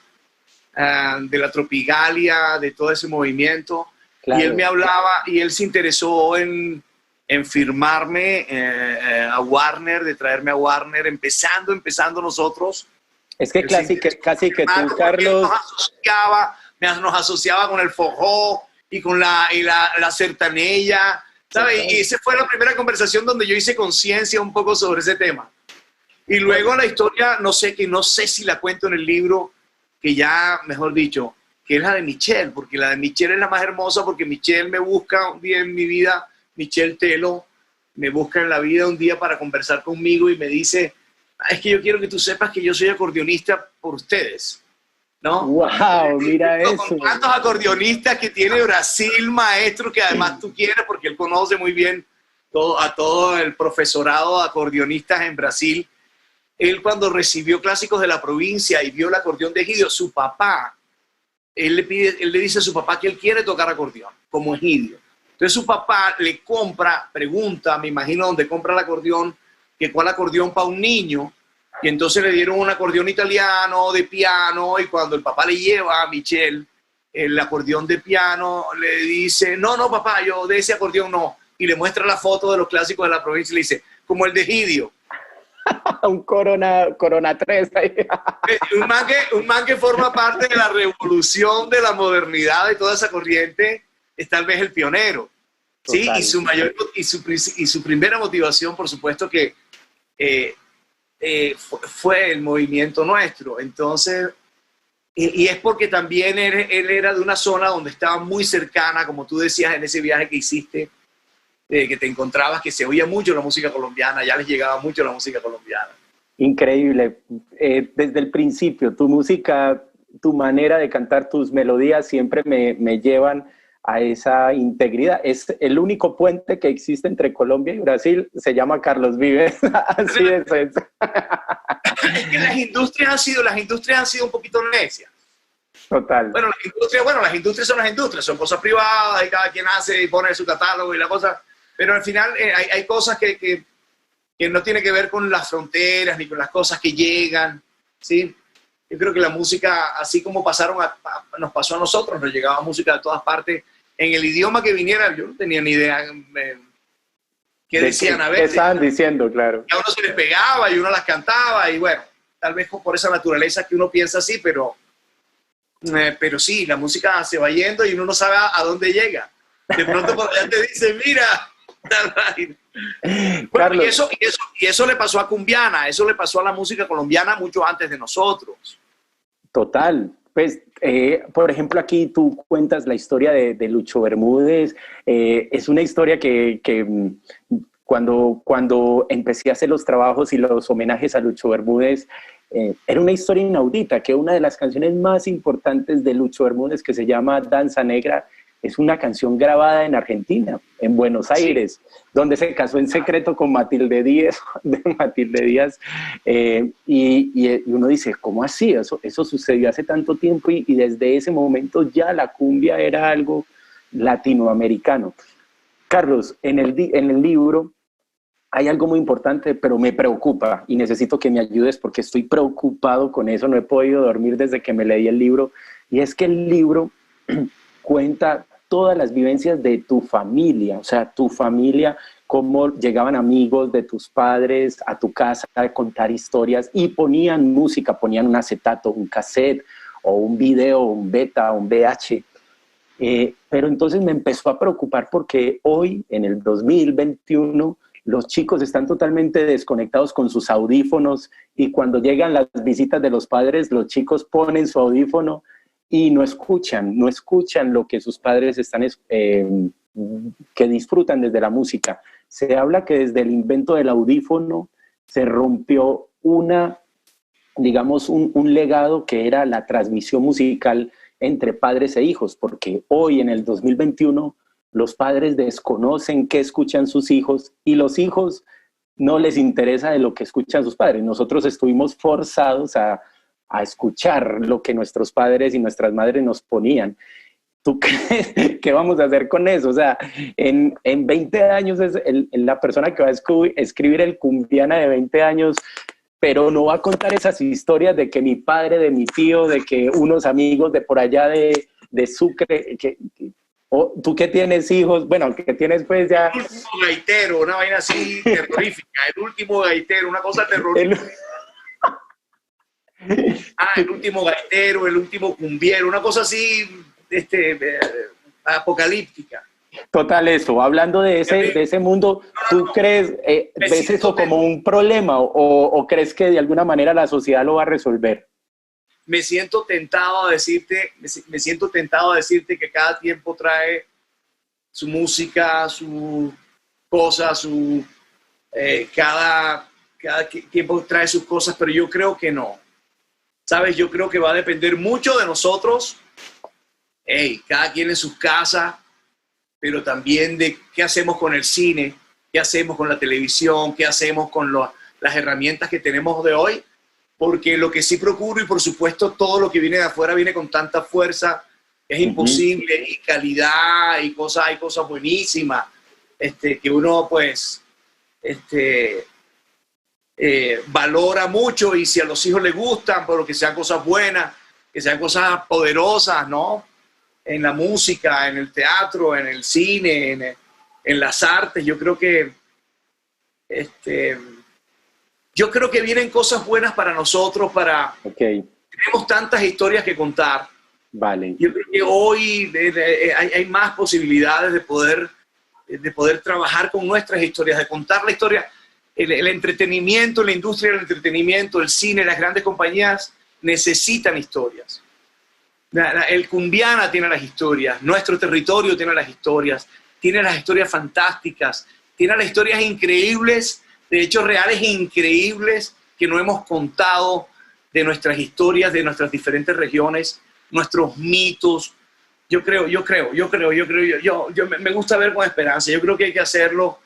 [SPEAKER 4] Tropigalia, de todo ese movimiento. Claro. Y él me hablaba y él se interesó en firmarme a Warner, de traerme a Warner, empezando nosotros.
[SPEAKER 3] Es que casi que tú, Carlos...
[SPEAKER 4] Nos asociaba con el forró y con la sertaneja, ¿sabes? Sí, y esa fue la primera conversación donde yo hice conciencia un poco sobre ese tema. Y luego la historia, no sé si la cuento en el libro, que ya, mejor dicho, que es la de Michelle, porque la de Michelle es la más hermosa, porque Michelle me busca un día en mi vida, Michelle Telo, me busca en la vida un día para conversar conmigo y me dice, es que yo quiero que tú sepas que yo soy acordeonista por ustedes, ¿no?
[SPEAKER 3] ¡Wow! Mira eso.
[SPEAKER 4] Con tantos acordeonistas que tiene Brasil, maestro, que además tú quieres, porque él conoce muy bien a todo el profesorado de acordeonistas en Brasil. Él cuando recibió Clásicos de la Provincia y vio el acordeón de Egidio, su papá, él le dice a su papá que él quiere tocar acordeón, como Egidio. Entonces su papá le pregunta, me imagino dónde compra el acordeón, que cuál acordeón para un niño, y entonces le dieron un acordeón italiano de piano, y cuando el papá le lleva a Michelle el acordeón de piano, le dice, no, papá, yo de ese acordeón no, y le muestra la foto de los Clásicos de la Provincia y le dice, como el de Egidio.
[SPEAKER 3] Un Corona 3 ahí.
[SPEAKER 4] Un man que forma parte de la revolución de la modernidad de toda esa corriente es tal vez el pionero. ¿sí? Y su primera motivación, por supuesto, que fue el movimiento nuestro. Entonces, y es porque también él era de una zona donde estaba muy cercana, como tú decías en ese viaje que hiciste, que te encontrabas, que se oía mucho la música colombiana, ya les llegaba mucho la música colombiana.
[SPEAKER 3] Increíble. Desde el principio, tu música, tu manera de cantar, tus melodías siempre me llevan a esa integridad. Es el único puente que existe entre Colombia y Brasil, se llama Carlos Vives. Así es. Es
[SPEAKER 4] que las industrias han sido un poquito necias.
[SPEAKER 3] Total.
[SPEAKER 4] Bueno, las industrias son cosas privadas y cada quien hace y pone su catálogo y la cosa, pero al final hay cosas que no tienen que ver con las fronteras ni con las cosas que llegan, ¿sí? Yo creo que la música, así como nos pasó a nosotros, nos llegaba música de todas partes, en el idioma que viniera, yo no tenía ni idea qué decían a veces.
[SPEAKER 3] ¿Qué estaban diciendo, claro?
[SPEAKER 4] Y a uno se les pegaba y uno las cantaba y bueno, tal vez por esa naturaleza que uno piensa así, pero sí, la música se va yendo y uno no sabe a dónde llega. De pronto por allá te dicen, mira. Bueno, y eso le pasó a Cumbiana, eso le pasó a la música colombiana mucho antes de nosotros.
[SPEAKER 3] Total. Pues, por ejemplo, aquí tú cuentas la historia de Lucho Bermúdez. Es una historia que cuando empecé a hacer los trabajos y los homenajes a Lucho Bermúdez, era una historia inaudita, que una de las canciones más importantes de Lucho Bermúdez, que se llama Danza Negra, es una canción grabada en Argentina, en Buenos Aires, sí, donde se casó en secreto con Matilde Díaz, y uno dice, ¿cómo así? Eso sucedió hace tanto tiempo y desde ese momento ya la cumbia era algo latinoamericano. Carlos, en el libro hay algo muy importante, pero me preocupa y necesito que me ayudes porque estoy preocupado con eso, no he podido dormir desde que me leí el libro, y es que el libro cuenta todas las vivencias de tu familia, o sea, tu familia, cómo llegaban amigos de tus padres a tu casa a contar historias y ponían música, ponían un acetato, un cassette o un video, un beta, un VH. Pero entonces me empezó a preocupar porque hoy, en el 2021, los chicos están totalmente desconectados con sus audífonos y cuando llegan las visitas de los padres, los chicos ponen su audífono y no escuchan lo que sus padres están, que disfrutan desde la música. Se habla que desde el invento del audífono se rompió digamos, un legado que era la transmisión musical entre padres e hijos, porque hoy en el 2021 los padres desconocen qué escuchan sus hijos y los hijos no les interesa de lo que escuchan sus padres. Nosotros estuvimos forzados a escuchar lo que nuestros padres y nuestras madres nos ponían. ¿Tú crees qué vamos a hacer con eso? O sea, en 20 años la persona que va a escribir el Cumbiana de 20 años, pero no va a contar esas historias de que mi padre, de mi tío, de que unos amigos de por allá de Sucre, tú que tienes hijos, bueno, que tienes pues ya...
[SPEAKER 4] El último gaitero, una vaina así terrorífica, el último gaitero, una cosa terrorífica. El último gaitero, el último cumbiero, una cosa así apocalíptica.
[SPEAKER 3] Total, eso. Hablando de ese mundo, ¿tú crees, ves eso como un problema o crees que de alguna manera la sociedad lo va a resolver?
[SPEAKER 4] Me siento tentado a decirte que cada tiempo trae su música, su cosa, cada tiempo trae sus cosas, pero yo creo que no. ¿Sabes? Yo creo que va a depender mucho de nosotros, cada quien en sus casas, pero también de qué hacemos con el cine, qué hacemos con la televisión, qué hacemos con las herramientas que tenemos de hoy, porque lo que sí procuro, y por supuesto todo lo que viene de afuera viene con tanta fuerza, es imposible, y calidad, y hay cosas buenísimas, que uno pues valora mucho, y si a los hijos les gustan, pero que sean cosas buenas, que sean cosas poderosas, ¿no? En la música, en el teatro, en el cine, en las artes. Yo creo que vienen cosas buenas para nosotros, tenemos tantas historias que contar.
[SPEAKER 3] Vale.
[SPEAKER 4] Yo creo que hoy hay más posibilidades de poder trabajar con nuestras historias, de contar la historia. El entretenimiento, la industria del entretenimiento, el cine, las grandes compañías necesitan historias. El Cumbiana tiene las historias, nuestro territorio tiene las historias fantásticas, tiene las historias increíbles, de hechos reales increíbles que no hemos contado, de nuestras historias, de nuestras diferentes regiones, nuestros mitos. Yo me gusta ver con esperanza. Yo creo que hay que hacerlo,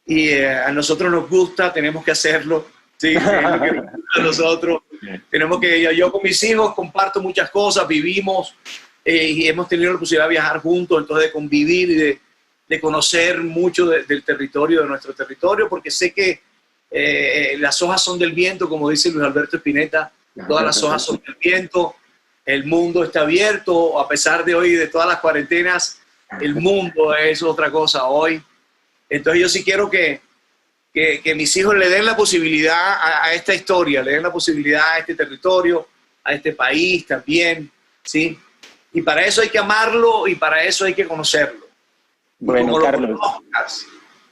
[SPEAKER 4] y a nosotros nos gusta, tenemos que hacerlo. Sí, a nosotros tenemos que, yo con mis hijos comparto muchas cosas, vivimos, y hemos tenido la posibilidad de viajar juntos, entonces de convivir y de conocer mucho del territorio, de nuestro territorio, porque sé que las hojas son del viento, como dice Luis Alberto Spinetta, todas las hojas son del viento, el mundo está abierto, a pesar de hoy, de todas las cuarentenas, el mundo es otra cosa hoy. Entonces yo sí quiero que mis hijos le den la posibilidad a esta historia, le den la posibilidad a este territorio, a este país también, ¿sí? Y para eso hay que amarlo y para eso hay que conocerlo.
[SPEAKER 3] Bueno, Carlos,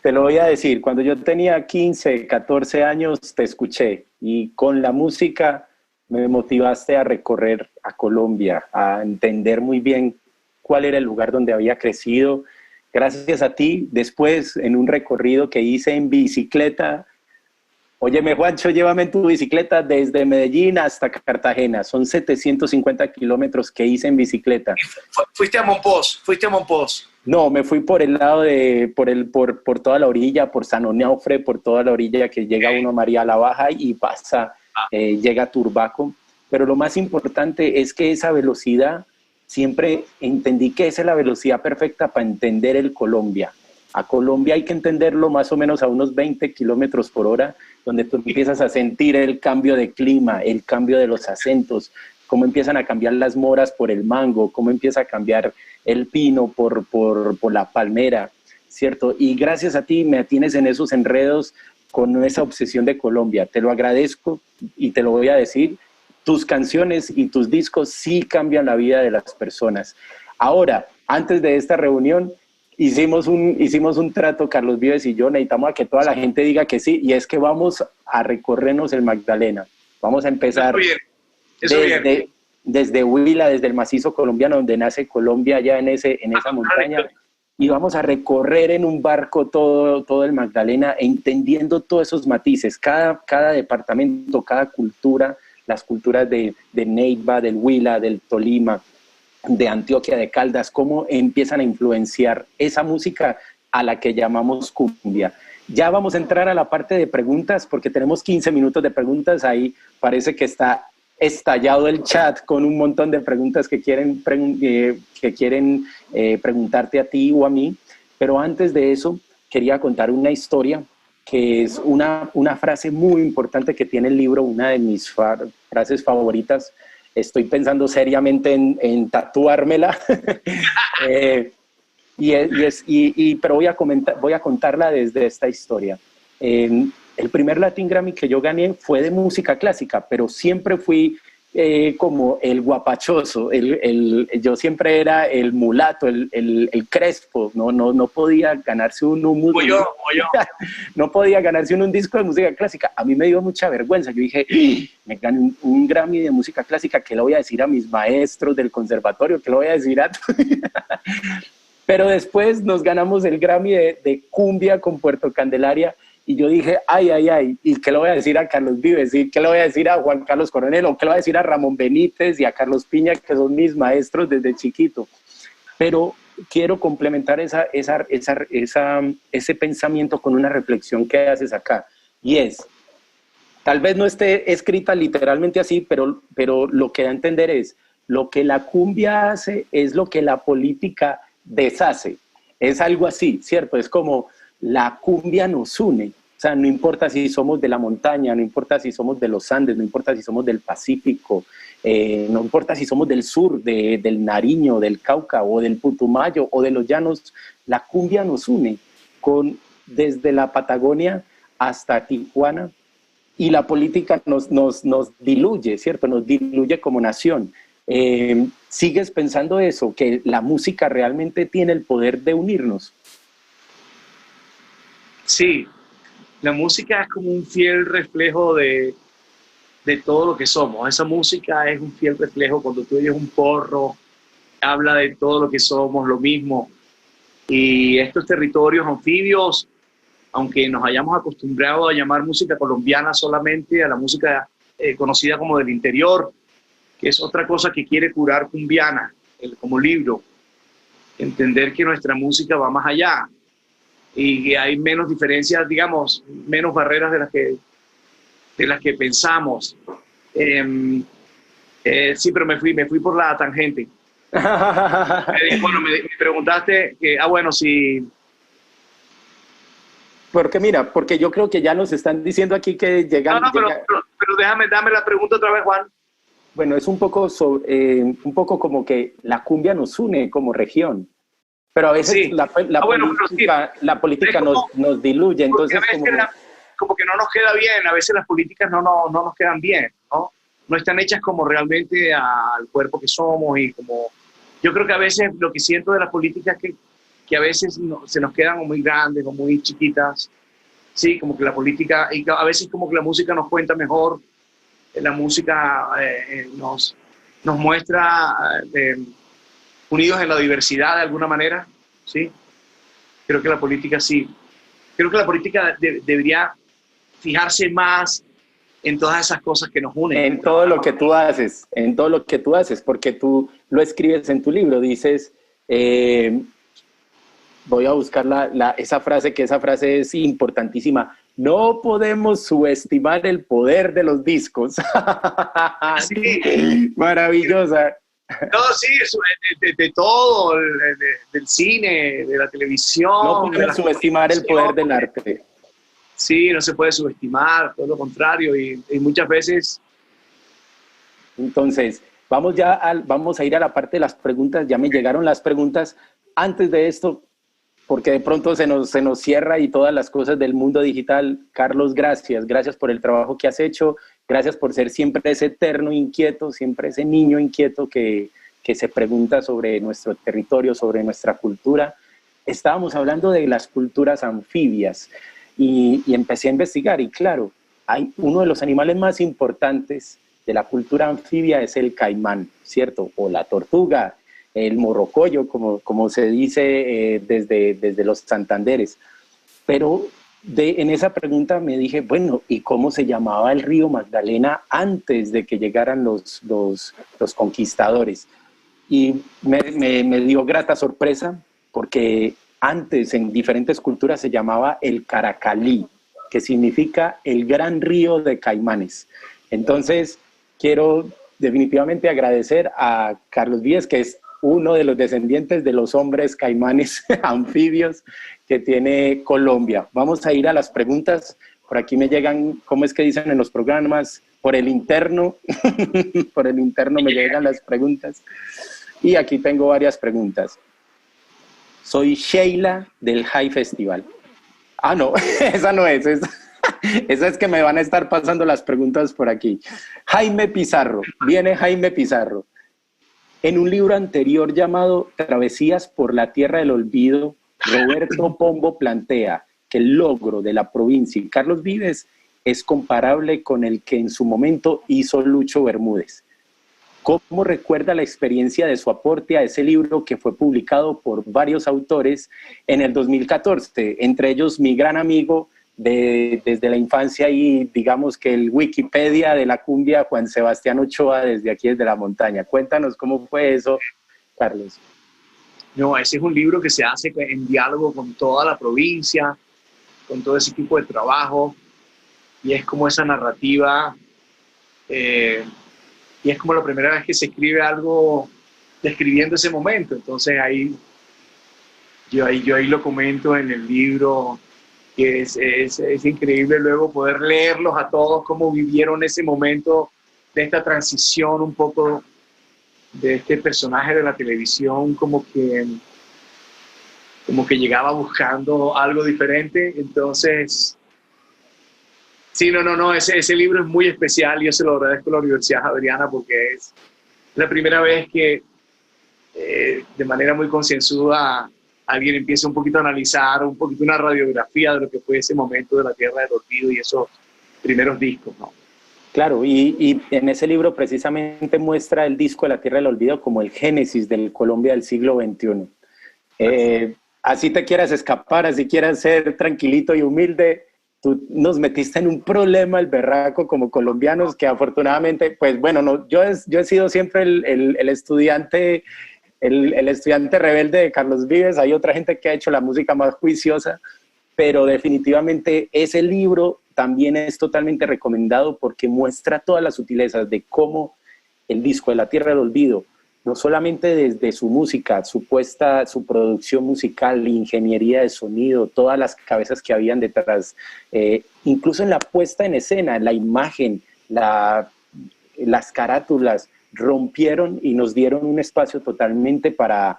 [SPEAKER 3] te lo voy a decir, cuando yo tenía 15, 14 años te escuché y con la música me motivaste a recorrer a Colombia, a entender muy bien cuál era el lugar donde había crecido. Gracias a ti, después en un recorrido que hice en bicicleta, óyeme Juancho, llévame en tu bicicleta desde Medellín hasta Cartagena, son 750 kilómetros que hice en bicicleta.
[SPEAKER 4] ¿Fuiste a Monpós?
[SPEAKER 3] No, me fui por el lado por toda la orilla, por San Onofre, por toda la orilla que llega uno a María la Baja y pasa, llega a Turbaco, pero lo más importante es que esa velocidad, siempre entendí que esa es la velocidad perfecta para entender el Colombia. A Colombia hay que entenderlo más o menos a unos 20 kilómetros por hora, donde tú empiezas a sentir el cambio de clima, el cambio de los acentos, cómo empiezan a cambiar las moras por el mango, cómo empieza a cambiar el pino por la palmera, ¿cierto? Y gracias a ti me tienes en esos enredos con esa obsesión de Colombia. Te lo agradezco y te lo voy a decir. tus canciones y tus discos sí cambian la vida de las personas. Ahora, antes de esta reunión, hicimos un trato, Carlos Vives y yo, necesitamos a que toda la gente diga que sí, y es que vamos a recorrernos el Magdalena. Vamos a empezar desde Huila, desde el macizo colombiano, donde nace Colombia, allá en esa montaña, y vamos a recorrer en un barco todo el Magdalena, entendiendo todos esos matices, cada departamento, cada cultura, las culturas de Neiva, del Huila, del Tolima, de Antioquia, de Caldas, cómo empiezan a influenciar esa música a la que llamamos cumbia. Ya vamos a entrar a la parte de preguntas, porque tenemos 15 minutos de preguntas. Ahí parece que está estallado el chat con un montón de preguntas que quieren preguntarte a ti o a mí. Pero antes de eso, quería contar una historia que es una frase muy importante que tiene el libro, una de mis frases favoritas. Estoy pensando seriamente en tatuármela, pero voy a contarla desde esta historia. El primer Latin Grammy que yo gané fue de música clásica, pero siempre fui como el guapachoso, yo siempre era el mulato, el crespo, no podía ganarse no podía ganarse un disco de música clásica. A mí me dio mucha vergüenza. Yo dije, me gané un Grammy de música clásica, ¿qué le voy a decir a mis maestros del conservatorio? ¿Qué le voy a decir a Pero después nos ganamos el Grammy de cumbia con Puerto Candelaria. Y yo dije, ay, ¿y qué le voy a decir a Carlos Vives? ¿Y qué le voy a decir a Juan Carlos Coronel? ¿O qué le voy a decir a Ramón Benítez y a Carlos Piña, que son mis maestros desde chiquito? Pero quiero complementar ese pensamiento con una reflexión que haces acá. Y es, tal vez no esté escrita literalmente así, pero lo que da a entender es, lo que la cumbia hace es lo que la política deshace. Es algo así, ¿cierto? Es como la cumbia nos une. O sea, no importa si somos de la montaña, no importa si somos de los Andes, no importa si somos del Pacífico, no importa si somos del sur, del Nariño, del Cauca o del Putumayo o de los llanos, la cumbia nos une desde la Patagonia hasta Tijuana, y la política nos diluye, ¿cierto? Nos diluye como nación. ¿Sigues pensando eso, que la música realmente tiene el poder de unirnos?
[SPEAKER 4] Sí, la música es como un fiel reflejo de todo lo que somos. Esa música es un fiel reflejo. Cuando tú oyes un porro, habla de todo lo que somos, lo mismo. Y estos territorios anfibios, aunque nos hayamos acostumbrado a llamar música colombiana solamente a la música conocida como del interior, que es otra cosa que quiere curar Cumbiana, como libro, entender que nuestra música va más allá y que hay menos diferencias, digamos, menos barreras de las que pensamos. Sí, pero me fui por la tangente. Bueno, me preguntaste que, bueno, sí.
[SPEAKER 3] Porque mira, porque yo creo que ya nos están diciendo aquí que llegan...
[SPEAKER 4] pero dame la pregunta otra vez, Juan.
[SPEAKER 3] Bueno, es un poco como que la cumbia nos une como región, pero a veces sí. la política nos diluye, entonces
[SPEAKER 4] como que no nos queda bien, a veces las políticas no nos quedan bien, ¿no? No están hechas como realmente al cuerpo que somos, y como yo creo que a veces lo que siento de las políticas es que a veces se nos quedan muy grandes o muy chiquitas, sí, como que la política, y a veces como que la música nos cuenta mejor. La música nos muestra unidos en la diversidad de alguna manera, ¿sí? Creo que la política sí. Creo que la política debería fijarse más en todas esas cosas que nos unen.
[SPEAKER 3] En todo lo que tú haces, porque tú lo escribes en tu libro, dices, voy a buscar esa frase es importantísima. No podemos subestimar el poder de los discos. Sí. Maravillosa.
[SPEAKER 4] No, sí, de todo, del cine, de la televisión.
[SPEAKER 3] No podemos subestimar el poder del arte.
[SPEAKER 4] Sí, no se puede subestimar, todo lo contrario, y muchas veces...
[SPEAKER 3] Entonces, vamos a ir a la parte de las preguntas. Ya me llegaron las preguntas. Antes de esto, porque de pronto se nos cierra y todas las cosas del mundo digital. Carlos, gracias por el trabajo que has hecho, gracias por ser siempre ese eterno inquieto, siempre ese niño inquieto que se pregunta sobre nuestro territorio, sobre nuestra cultura. Estábamos hablando de las culturas anfibias y empecé a investigar y claro, hay uno de los animales más importantes de la cultura anfibia es el caimán, ¿cierto? O la tortuga, el morrocoyo, como se dice desde los Santanderes. Pero en esa pregunta me dije, bueno, ¿y cómo se llamaba el río Magdalena antes de que llegaran los conquistadores? Y me dio grata sorpresa porque antes en diferentes culturas se llamaba el Caracalí, que significa el gran río de Caimanes. Entonces, quiero definitivamente agradecer a Carlos Vives, que es uno de los descendientes de los hombres caimanes anfibios que tiene Colombia. Vamos a ir a las preguntas. Por aquí me llegan, ¿cómo es que dicen en los programas? Por el interno, por el interno me llegan las preguntas. Y aquí tengo varias preguntas. Soy Sheila del High Festival. Ah, no, esa no es. Esa es que me van a estar pasando las preguntas por aquí. Jaime Pizarro, viene Jaime Pizarro. En un libro anterior llamado Travesías por la Tierra del Olvido, Roberto Pombo plantea que el logro de la provincia y Carlos Vives es comparable con el que en su momento hizo Lucho Bermúdez. ¿Cómo recuerda la experiencia de su aporte a ese libro que fue publicado por varios autores en el 2014? Entre ellos mi gran amigo desde la infancia y digamos que el Wikipedia de la cumbia, Juan Sebastián Ochoa, desde aquí desde la montaña. Cuéntanos cómo fue eso, Carlos.
[SPEAKER 4] No, ese es un libro que se hace en diálogo con toda la provincia, con todo ese equipo de trabajo, y es como esa narrativa, y es como la primera vez que se escribe algo describiendo ese momento. Entonces yo ahí lo comento en el libro, que es increíble luego poder leerlos a todos, cómo vivieron ese momento de esta transición un poco de este personaje de la televisión, como que llegaba buscando algo diferente. Entonces, sí, no, ese libro es muy especial y yo se lo agradezco a la Universidad Javeriana porque es la primera vez que de manera muy concienzuda alguien empieza un poquito a analizar un poquito una radiografía de lo que fue ese momento de la Tierra del Olvido y esos primeros discos, ¿no?
[SPEAKER 3] Claro, y en ese libro precisamente muestra el disco de la Tierra del Olvido como el génesis del Colombia del siglo XXI. Así te quieras escapar, así quieras ser tranquilito y humilde, tú nos metiste en un problema, el berraco, como colombianos, que afortunadamente, pues bueno, no, yo he sido siempre el estudiante rebelde de Carlos Vives. Hay otra gente que ha hecho la música más juiciosa, pero definitivamente ese libro también es totalmente recomendado porque muestra todas las sutilezas de cómo el disco de la Tierra del Olvido, no solamente desde su música, su producción musical, ingeniería de sonido, todas las cabezas que habían detrás, incluso en la puesta en escena, la imagen, las carátulas, rompieron y nos dieron un espacio totalmente para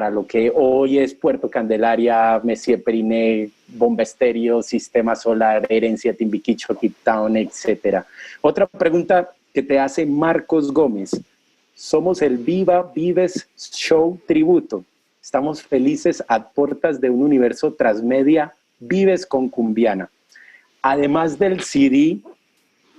[SPEAKER 3] lo que hoy es Puerto Candelaria, Messier Periné, Bomba Estéreo, Sistema Solar, Herencia, Timbiquicho, Cape Town, etc. Otra pregunta que te hace Marcos Gómez. Somos el Viva Vives Show Tributo. Estamos felices a puertas de un universo transmedia Vives con Cumbiana. Además del CD,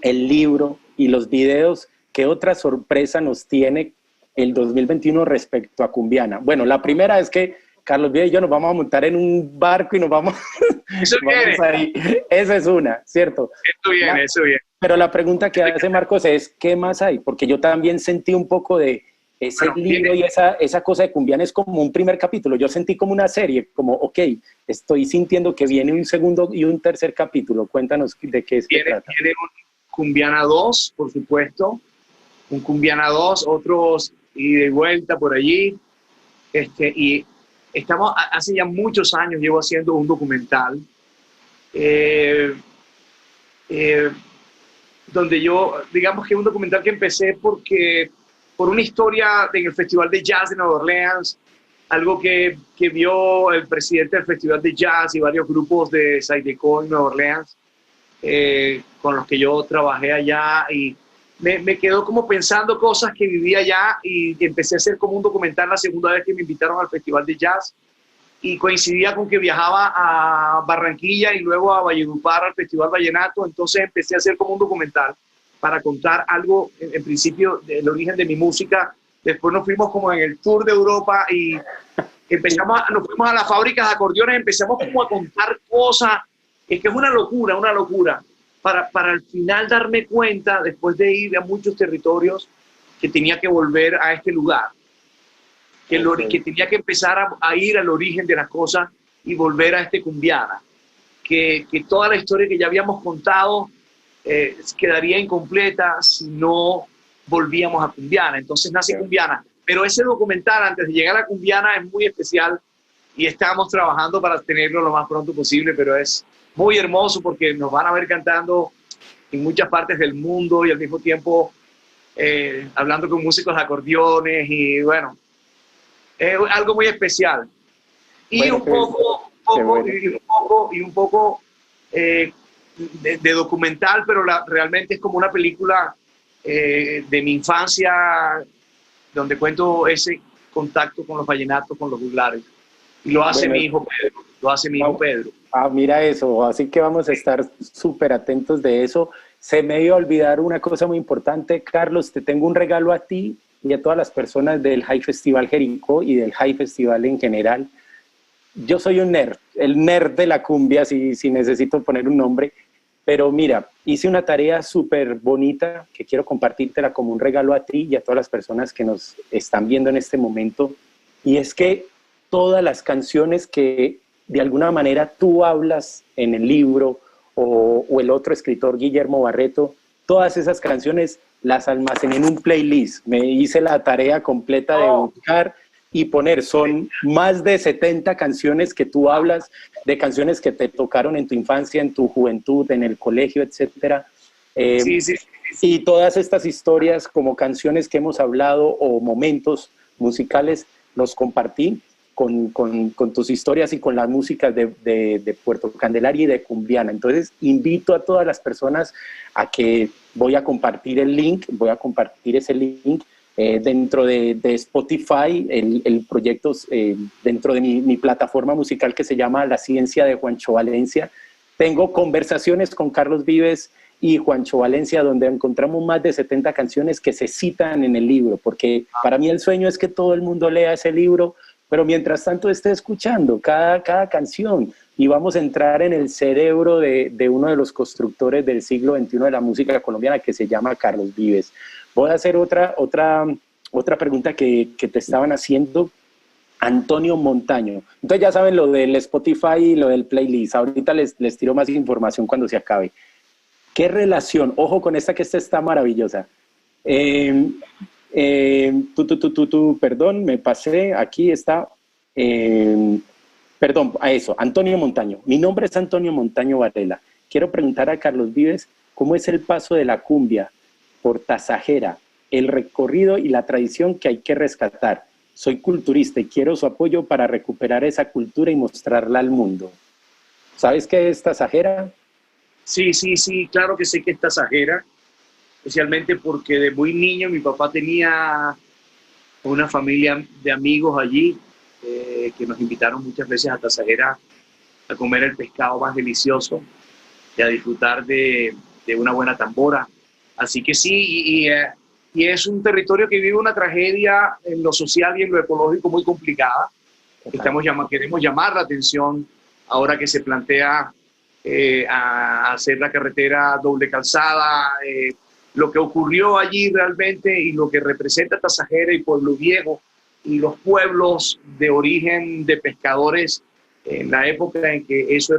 [SPEAKER 3] el libro y los videos, ¿qué otra sorpresa nos tiene el 2021 respecto a Cumbiana? Bueno, la primera es que Carlos Vives y yo nos vamos a montar en un barco y nos vamos,
[SPEAKER 4] eso
[SPEAKER 3] vamos ahí. Esa es una, ¿cierto?
[SPEAKER 4] Eso viene.
[SPEAKER 3] Pero la pregunta que hace Marcos es, ¿qué más hay? Porque yo también sentí un poco de ese libro y esa cosa de Cumbiana es como un primer capítulo. Yo sentí como una serie, como, ok, estoy sintiendo que viene un segundo y un tercer capítulo. Cuéntanos de qué es que trata.
[SPEAKER 4] Viene un Cumbiana 2, por supuesto. Un Cumbiana 2, otros y de vuelta por allí. Y estamos, hace ya muchos años llevo haciendo un documental donde yo, digamos que es un documental que empecé por una historia en el Festival de Jazz de Nueva Orleans. algo que vio el presidente del Festival de Jazz y varios grupos de Zydeco en Nueva Orleans, con los que yo trabajé allá, y me quedó como pensando cosas que vivía allá, y empecé a hacer como un documental la segunda vez que me invitaron al Festival de Jazz, y coincidía con que viajaba a Barranquilla y luego a Valledupar al Festival Vallenato. Entonces empecé a hacer como un documental para contar algo, en principio, del origen de mi música. Después nos fuimos como en el tour de Europa y nos fuimos a las fábricas de acordeones, empezamos como a contar cosas. Es que es una locura, para al final darme cuenta, después de ir a muchos territorios, que tenía que volver a este lugar, que tenía que empezar a ir al origen de las cosas y volver a este Cumbiana, que toda la historia que ya habíamos contado quedaría incompleta si no volvíamos a Cumbiana. Entonces nace Cumbiana. Pero ese documental, antes de llegar a Cumbiana, es muy especial y estamos trabajando para tenerlo lo más pronto posible, pero es muy hermoso porque nos van a ver cantando en muchas partes del mundo y al mismo tiempo hablando con músicos de acordeones, y bueno, es algo muy especial. Y bueno, un poco de documental, pero realmente es como una película de mi infancia, donde cuento ese contacto con los vallenatos, con los juglares. Y lo hace mi hijo Pedro.
[SPEAKER 3] Ah, mira eso, así que vamos a estar súper atentos de eso. Se me iba a olvidar una cosa muy importante, Carlos, te tengo un regalo a ti y a todas las personas del High Festival Jericó y del High Festival en general. Yo soy un nerd, el nerd de la cumbia, si necesito poner un nombre, pero mira, hice una tarea súper bonita que quiero compartírtela como un regalo a ti y a todas las personas que nos están viendo en este momento, y es que todas las canciones que de alguna manera tú hablas en el libro o el otro escritor Guillermo Barreto, todas esas canciones las almacené en un playlist. Me hice la tarea completa de buscar y poner, son más de 70 canciones que tú hablas, de canciones que te tocaron en tu infancia, en tu juventud, en el colegio, etcétera. Sí. Y todas estas historias como canciones que hemos hablado o momentos musicales los compartí con tus historias y con las músicas de Puerto Candelaria y de Cumbiana. Entonces invito a todas las personas a que voy a compartir ese link dentro de Spotify, el proyecto dentro de mi plataforma musical que se llama La Ciencia de Juancho Valencia. Tengo conversaciones con Carlos Vives y Juancho Valencia, donde encontramos más de 70 canciones que se citan en el libro, porque para mí el sueño es que todo el mundo lea ese libro, pero mientras tanto esté escuchando cada canción, y vamos a entrar en el cerebro de uno de los constructores del siglo XXI de la música colombiana, que se llama Carlos Vives. Voy a hacer otra pregunta que te estaban haciendo, Antonio Montaño. Entonces ya saben lo del Spotify y lo del playlist. Ahorita les tiro más información cuando se acabe. ¿Qué relación? Ojo con esta, que esta está maravillosa. Perdón, me pasé. Aquí está. Perdón, a eso. Antonio Montaño. Mi nombre es Antonio Montaño Varela. Quiero preguntar a Carlos Vives cómo es el paso de la cumbia por Tasajera, el recorrido y la tradición que hay que rescatar. Soy culturista y quiero su apoyo para recuperar esa cultura y mostrarla al mundo. ¿Sabes qué es Tasajera?
[SPEAKER 4] Sí, claro que sé que es Tasajera, especialmente porque de muy niño mi papá tenía una familia de amigos allí que nos invitaron muchas veces a Tasajera a comer el pescado más delicioso y a disfrutar de una buena tambora. Así que sí, y es un territorio que vive una tragedia en lo social y en lo ecológico muy complicada. Queremos llamar la atención ahora que se plantea a hacer la carretera doble calzada, lo que ocurrió allí realmente y lo que representa Tasajera y Pueblo Viejo y los pueblos de origen de pescadores en la época en que eso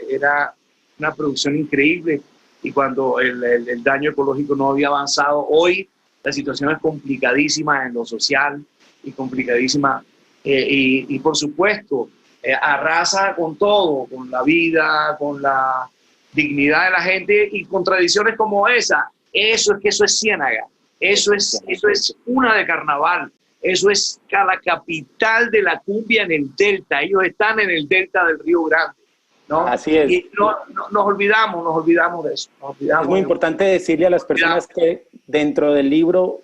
[SPEAKER 4] era una producción increíble, y cuando el daño ecológico no había avanzado. Hoy la situación es complicadísima en lo social y complicadísima y por supuesto arrasa con todo, con la vida, con la dignidad de la gente y con tradiciones como esa. Eso es Ciénaga, eso es una de carnaval, Eso es la capital de la cumbia en el delta. Ellos están en el delta del Río Grande, ¿no?
[SPEAKER 3] Así es.
[SPEAKER 4] Y nos olvidamos de eso.
[SPEAKER 3] Es muy importante decirle a las personas que dentro del libro,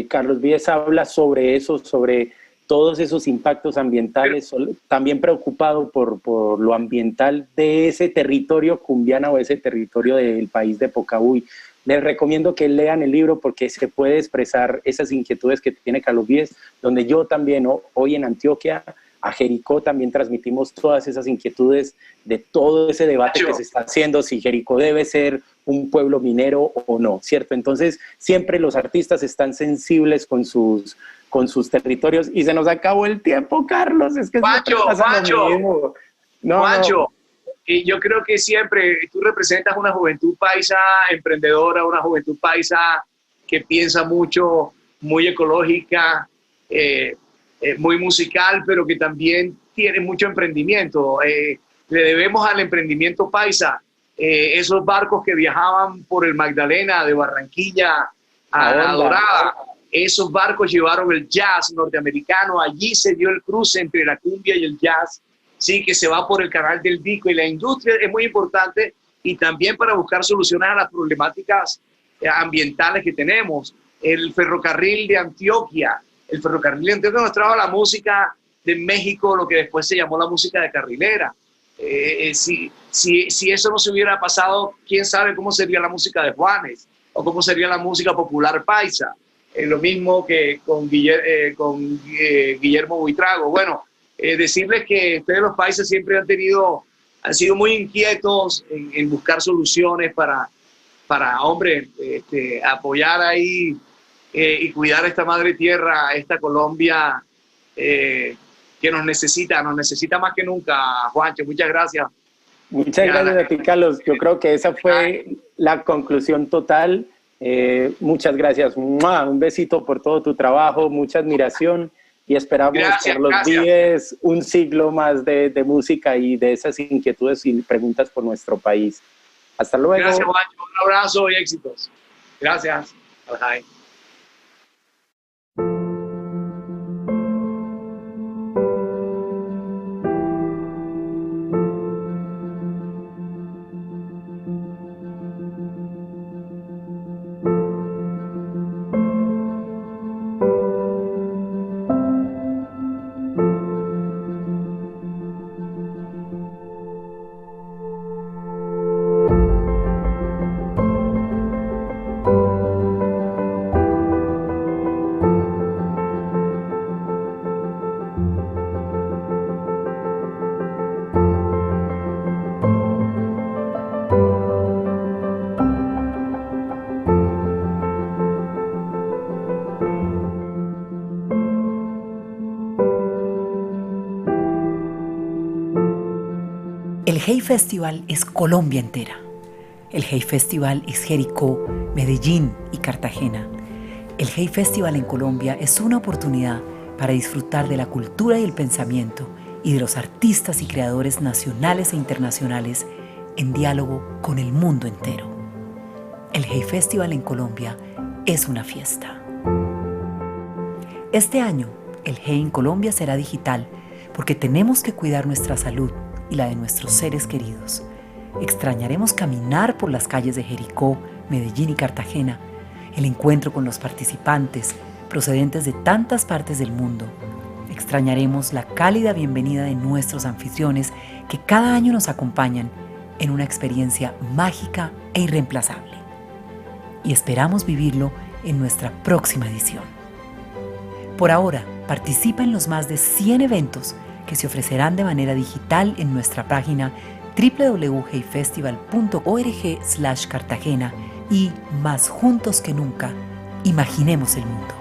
[SPEAKER 3] Carlos Vives habla sobre eso, sobre todos esos impactos ambientales, también preocupado por lo ambiental de ese territorio cumbiano o ese territorio del país de Pocabuy. Les recomiendo que lean el libro porque se puede expresar esas inquietudes que tiene Carlos Vives, donde yo también hoy en Antioquia, a Jericó también transmitimos todas esas inquietudes de todo ese debate que se está haciendo, si Jericó debe ser un pueblo minero o no, ¿cierto? Entonces, siempre los artistas están sensibles con sus territorios y se nos acabó el tiempo, Carlos, es que
[SPEAKER 4] Juancho,
[SPEAKER 3] No.
[SPEAKER 4] Y yo creo que siempre tú representas una juventud paisa emprendedora, una juventud paisa que piensa mucho, muy ecológica, muy musical, pero que también tiene mucho emprendimiento. Le debemos al emprendimiento paisa esos barcos que viajaban por el Magdalena de Barranquilla a La Dorada. Esos barcos llevaron el jazz norteamericano. Allí se dio el cruce entre la cumbia y el jazz, sí, que se va por el canal del Bico. Y la industria es muy importante y también para buscar soluciones a las problemáticas ambientales que tenemos. El ferrocarril de Antioquia. El ferrocarril de Antioquia nos trajo la música de México, lo que después se llamó la música de carrilera. Si eso no se hubiera pasado, quién sabe cómo sería la música de Juanes o cómo sería la música popular paisa. Lo mismo que con Guillermo Buitrago. Bueno, decirles que ustedes los paisas siempre han sido muy inquietos en buscar soluciones para hombre, apoyar ahí y cuidar esta madre tierra, esta Colombia que nos necesita más que nunca. Juancho, muchas gracias.
[SPEAKER 3] Muchas gracias a ti, Carlos. Yo creo que esa fue la conclusión total. Muchas gracias. Un besito por todo tu trabajo, mucha admiración y esperamos, Carlos Vives, un siglo más de música y de esas inquietudes y preguntas por nuestro país. Hasta luego.
[SPEAKER 4] Gracias, Juancho. Un abrazo y éxitos. Gracias. Bye.
[SPEAKER 1] El Hey Festival es Colombia entera. El Hey Festival es Jericó, Medellín y Cartagena. El Hey Festival en Colombia es una oportunidad para disfrutar de la cultura y el pensamiento y de los artistas y creadores nacionales e internacionales en diálogo con el mundo entero. El Hey Festival en Colombia es una fiesta. Este año, el Hey en Colombia será digital porque tenemos que cuidar nuestra salud y la de nuestros seres queridos. Extrañaremos caminar por las calles de Jericó, Medellín y Cartagena, el encuentro con los participantes procedentes de tantas partes del mundo. Extrañaremos la cálida bienvenida de nuestros anfitriones que cada año nos acompañan en una experiencia mágica e irreemplazable. Y esperamos vivirlo en nuestra próxima edición. Por ahora, participa en los más de 100 eventos que se ofrecerán de manera digital en nuestra página www.heyfestival.org/Cartagena y más juntos que nunca, imaginemos el mundo.